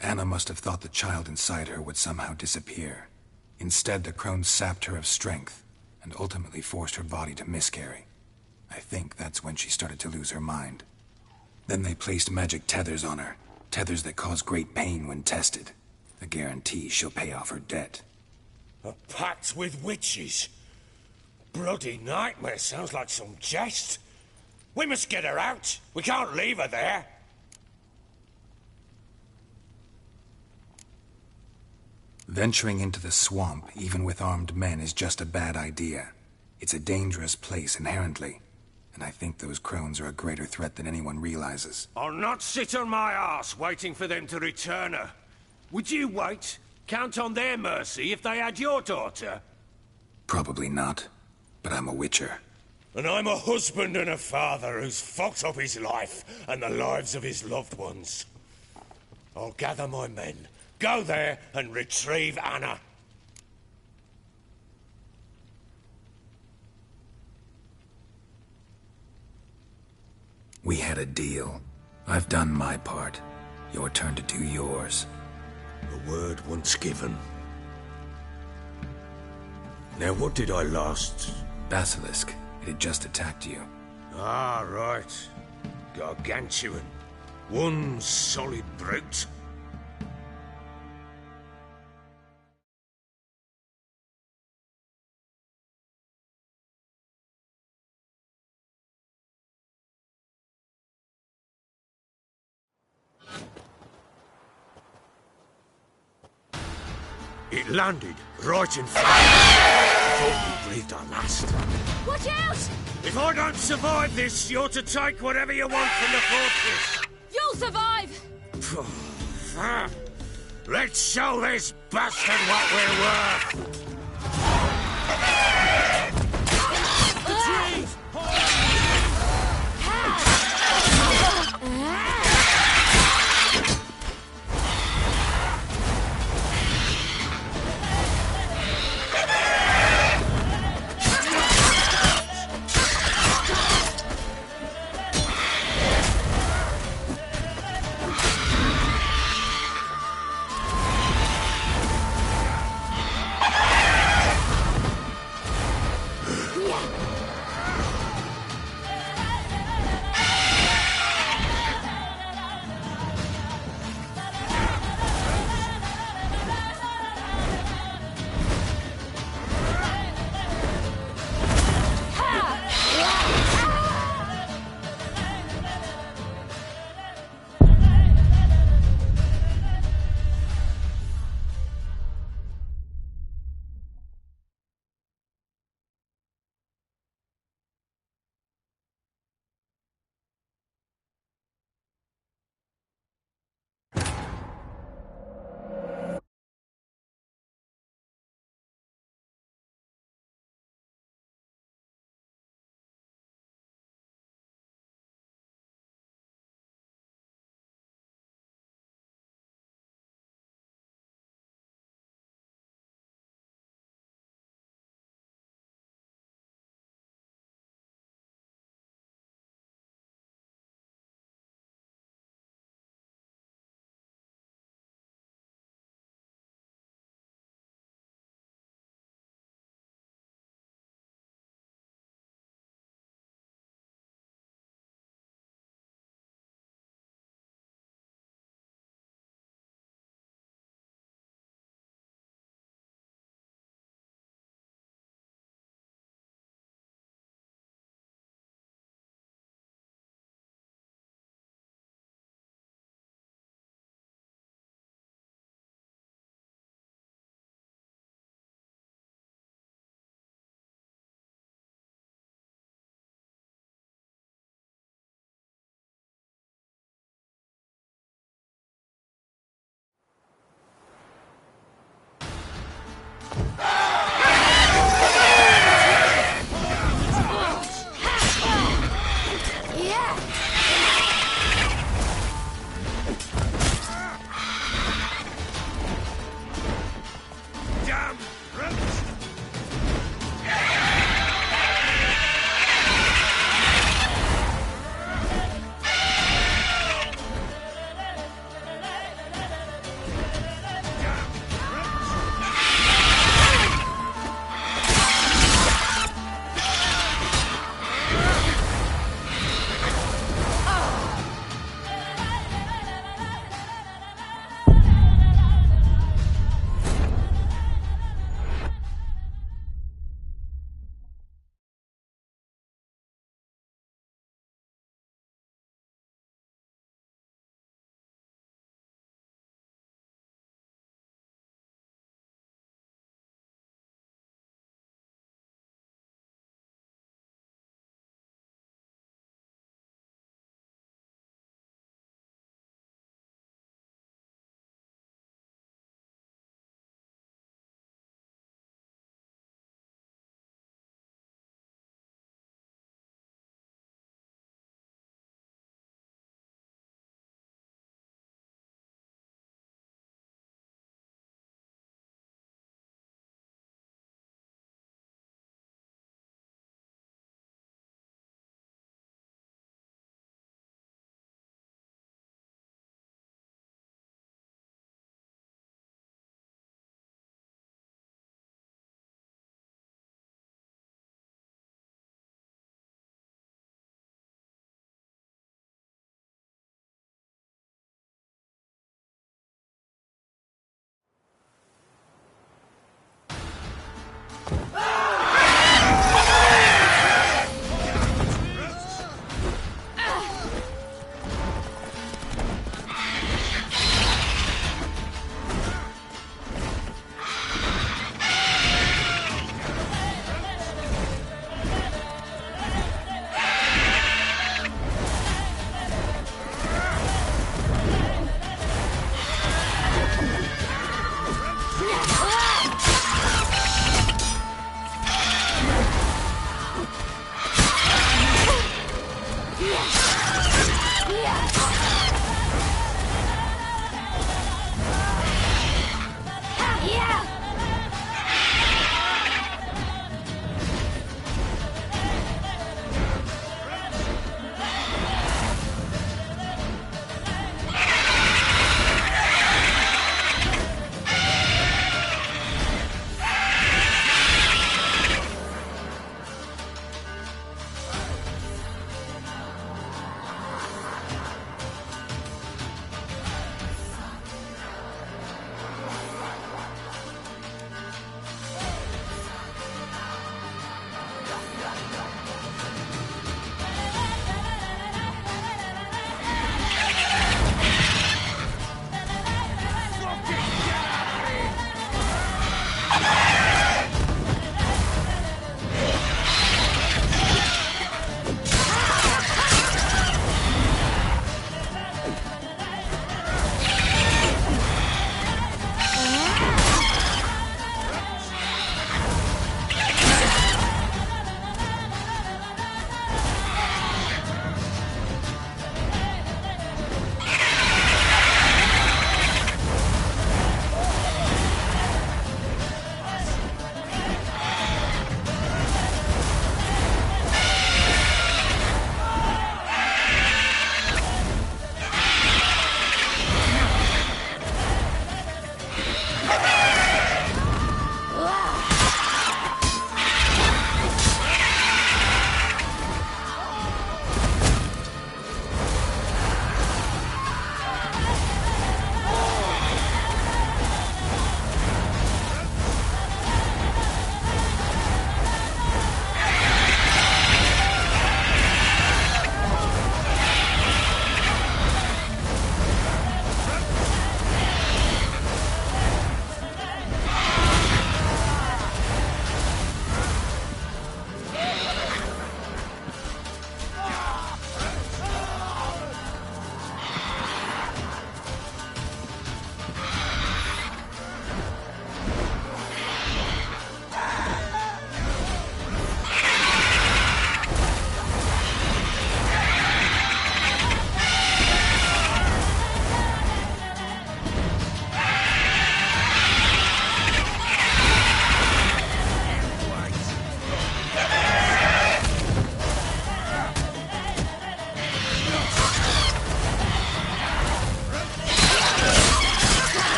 Anna must have thought the child inside her would somehow disappear. Instead, the crones sapped her of strength, and ultimately forced her body to miscarry. I think that's when she started to lose her mind. Then they placed magic tethers on her, tethers that cause great pain when tested. A guarantee she'll pay off her debt. A pact with witches? Bloody nightmare, sounds like some jest. We must get her out. We can't leave her there. Venturing into the swamp, even with armed men, is just a bad idea. It's a dangerous place inherently, and I think those crones are a greater threat than anyone realizes. I'll not sit on my arse waiting for them to return her. Would you wait? Count on their mercy if they had your daughter? Probably not, but I'm a witcher. And I'm a husband and a father who's fucked up his life and the lives of his loved ones. I'll gather my men, go there and retrieve Anna. We had a deal. I've done my part. Your turn to do yours. A word once given. Now what did I last... Basilisk. It had just attacked you. Ah, right. Gargantuan. One solid brute. It landed right in front of me. I thought we breathed our last. Watch out! If I don't survive this, you're to take whatever you want from the fortress. You'll survive! Let's show this bastard what we're worth!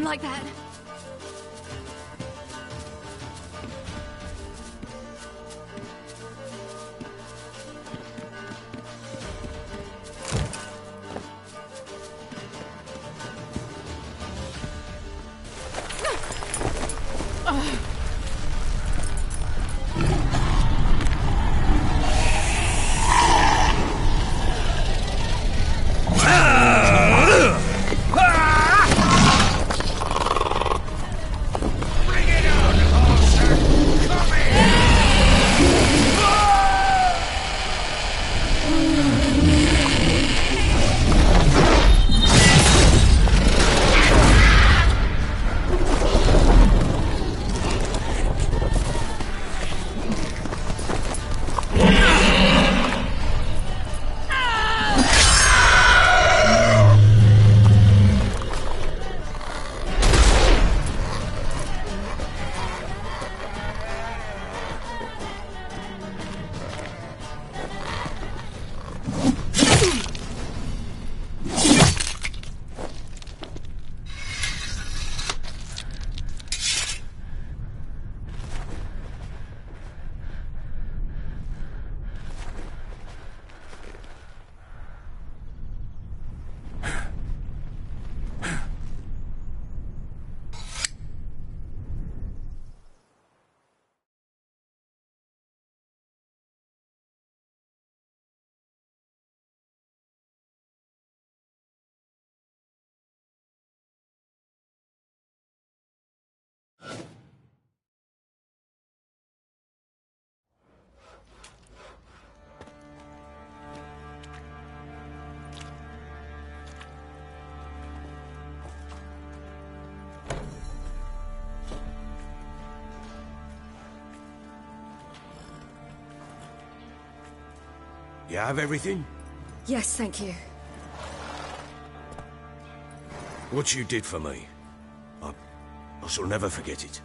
like that. You have everything? Yes, thank you. What you did for me, I shall never forget it.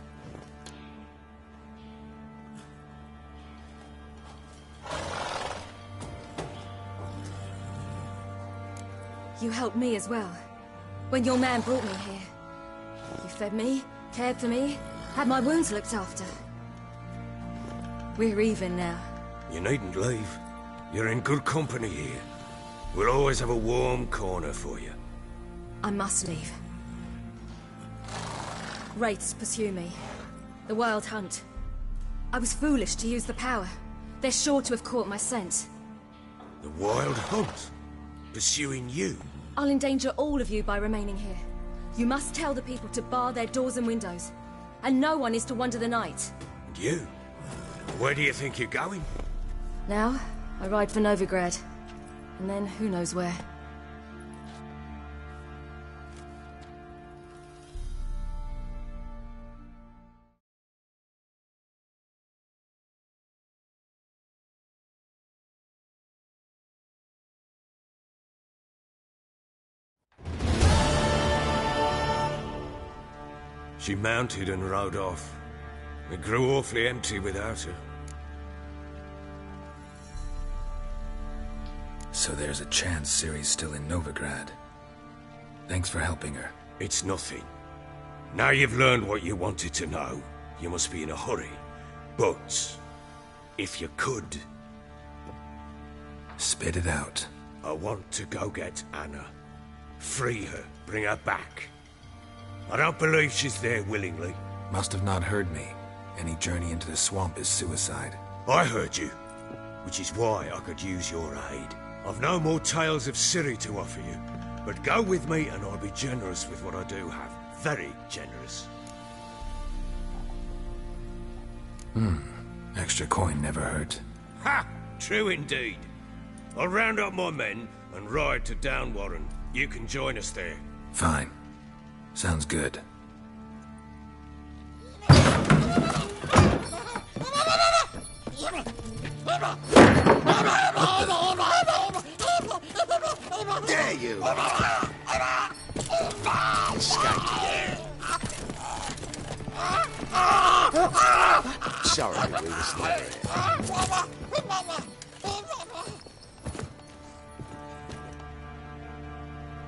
You helped me as well. When your man brought me here. You fed me, cared for me, had my wounds looked after. We're even now. You needn't leave. You're in good company here. We'll always have a warm corner for you. I must leave. Wraiths pursue me. The Wild Hunt. I was foolish to use the power. They're sure to have caught my scent. The Wild Hunt? Pursuing you? I'll endanger all of you by remaining here. You must tell the people to bar their doors and windows. And no one is to wander the night. And you? Where do you think you're going? Now, I ride for Novigrad. And then who knows where. She mounted and rode off. It grew awfully empty without her. So there's a chance Ciri's still in Novigrad. Thanks for helping her. It's nothing. Now you've learned what you wanted to know, you must be in a hurry. But, if you could... Spit it out. I want to go get Anna. Free her, bring her back. I don't believe she's there willingly. Must have not heard me. Any journey into the swamp is suicide. I heard you, which is why I could use your aid. I've no more tales of Ciri to offer you, but go with me and I'll be generous with what I do have. Very generous. Extra coin never hurt. Ha! True indeed. I'll round up my men and ride to Downwarren. You can join us there. Fine. Sounds good. Dare you! Escape. Sorry, we were still here.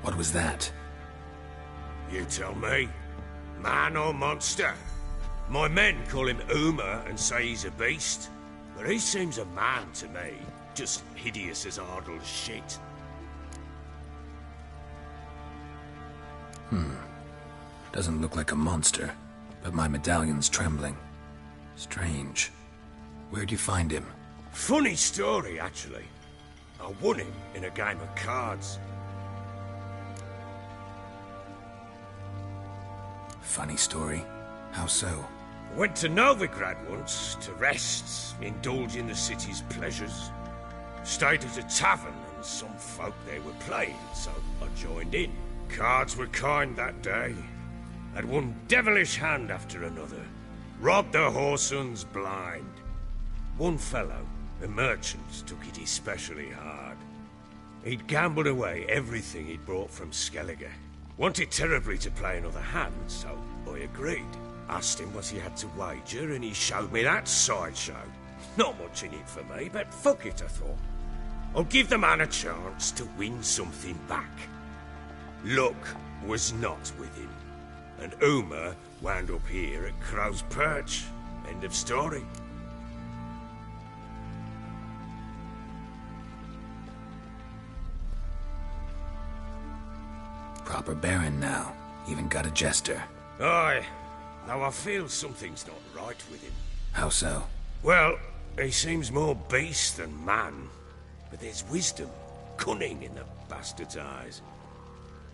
What was that? You tell me. Man or monster? My men call him Uma and say he's a beast. But he seems a man to me. Just hideous as Ardle's shit. Doesn't look like a monster, but my medallion's trembling. Strange. Where'd you find him? Funny story, actually. I won him in a game of cards. Funny story? How so? Went to Novigrad once to rest, indulge in the city's pleasures. Stayed at a tavern and some folk there were playing, so I joined in. Cards were kind that day. Had one devilish hand after another. Robbed the whoresun's blind. One fellow, a merchant, took it especially hard. He'd gambled away everything he'd brought from Skellige. Wanted terribly to play another hand, so I agreed. Asked him what he had to wager, and he showed me that sideshow. Not much in it for me, but fuck it, I thought. I'll give the man a chance to win something back. Luck was not with him, and Uma wound up here at Crow's Perch. End of story. Proper baron now. Even got a jester. Aye. Now I feel something's not right with him. How so? Well, he seems more beast than man. But there's wisdom, cunning in the bastard's eyes.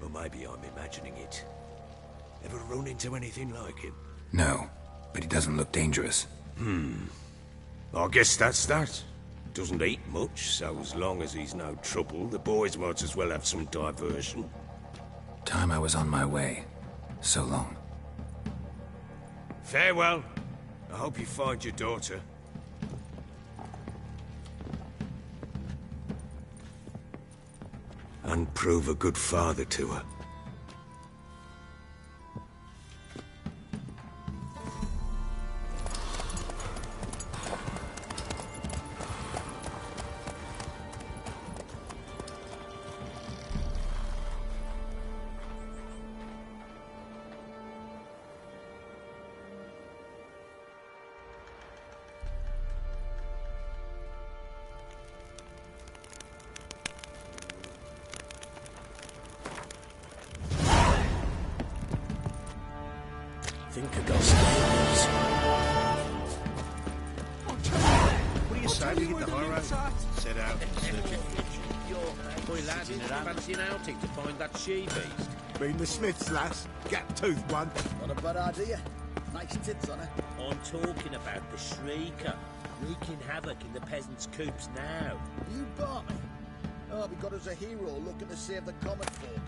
Or maybe I'm imagining it. Ever run into anything like him? No, but he doesn't look dangerous. I guess that's that. Doesn't eat much, so as long as he's no trouble, the boys might as well have some diversion. Time I was on my way. So long. Farewell. I hope you find your daughter. And prove a good father to her. Think I got scales. What do you say we hit the high road? Set out in search of future. Boy, lad, fancy an outing to find that she-beast. Mean the Smiths, lass. Gap-toothed one. Not a bad idea. Nice tits on her. I'm talking about the Shrieker, wreaking havoc in the peasants' coops now. You barmy. Oh, we got us a hero looking to save the common folk.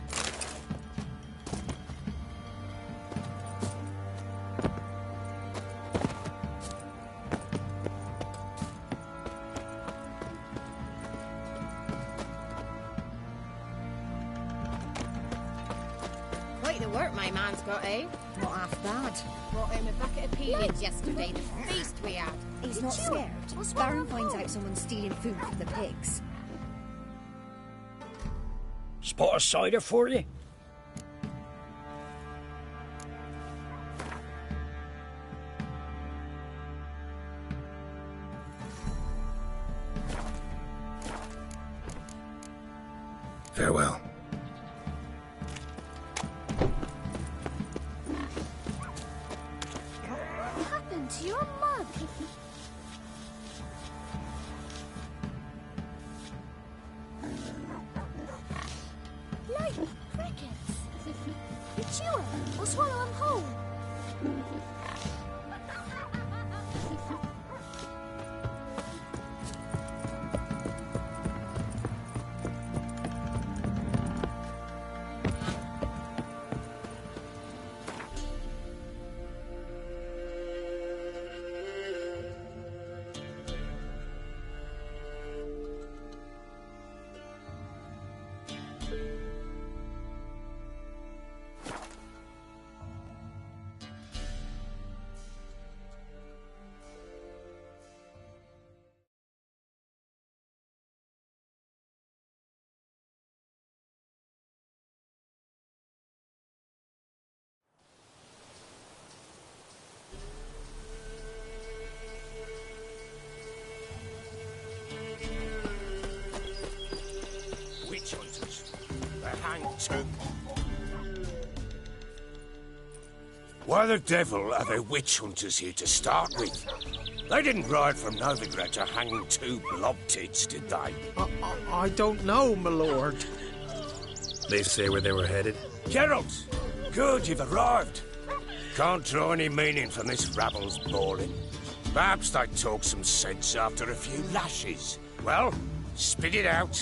Quite the work my man's got, eh? Not half bad. Brought home a bucket of peelings yesterday, the feast we had. He's not scared. Baron finds out someone's stealing food from the pigs. Spot a cider for you? Farewell. What happened to your mug? Like crickets. You chew them or swallow them whole. Why the devil are there witch hunters here to start with? They didn't ride from Novigrad to hang two blob tits, did they? I don't know, my lord. They say where they were headed? Geralt! Good, you've arrived. Can't draw any meaning from this rabble's bawling. Perhaps they talk some sense after a few lashes. Well, spit it out.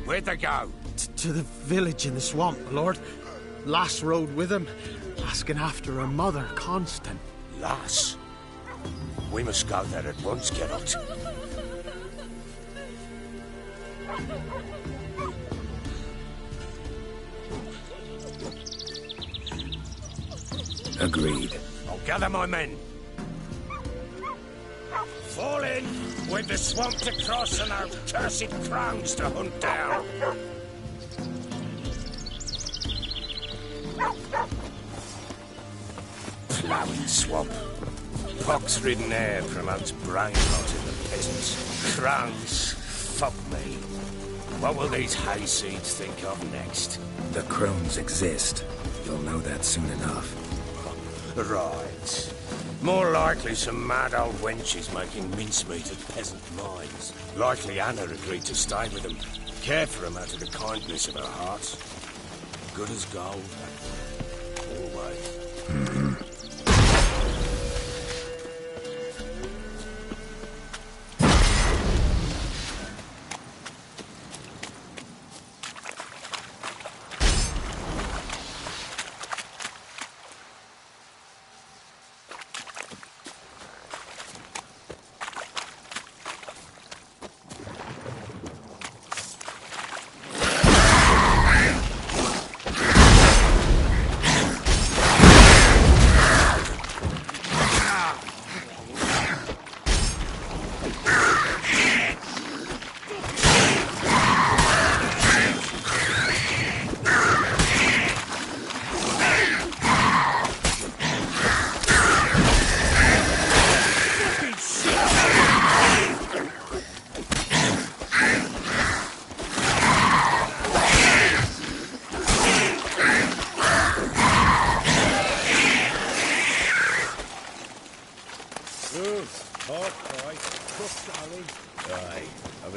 Where'd they go? To the village in the swamp, my lord. Lass rode with him, asking after her mother, Constant. Lass? We must go there at once, Geralt. Agreed. I'll gather my men. Fall in with the swamp to cross and our cursed crowns to hunt down. Ploughing swamp. Pox-ridden air promotes brain rot in the peasants. Crowns, fuck me. What will these hayseeds think of next? The crones exist. You'll know that soon enough. Right. More likely some mad old wenches making mincemeat of peasant minds. Likely Anna agreed to stay with them, care for them out of the kindness of her heart. Good as gold. Always.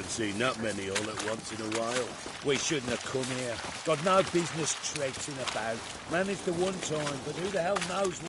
Seen that many all at once in a while. We shouldn't have come here. Got no business traipsing about. Managed the one time, but who the hell knows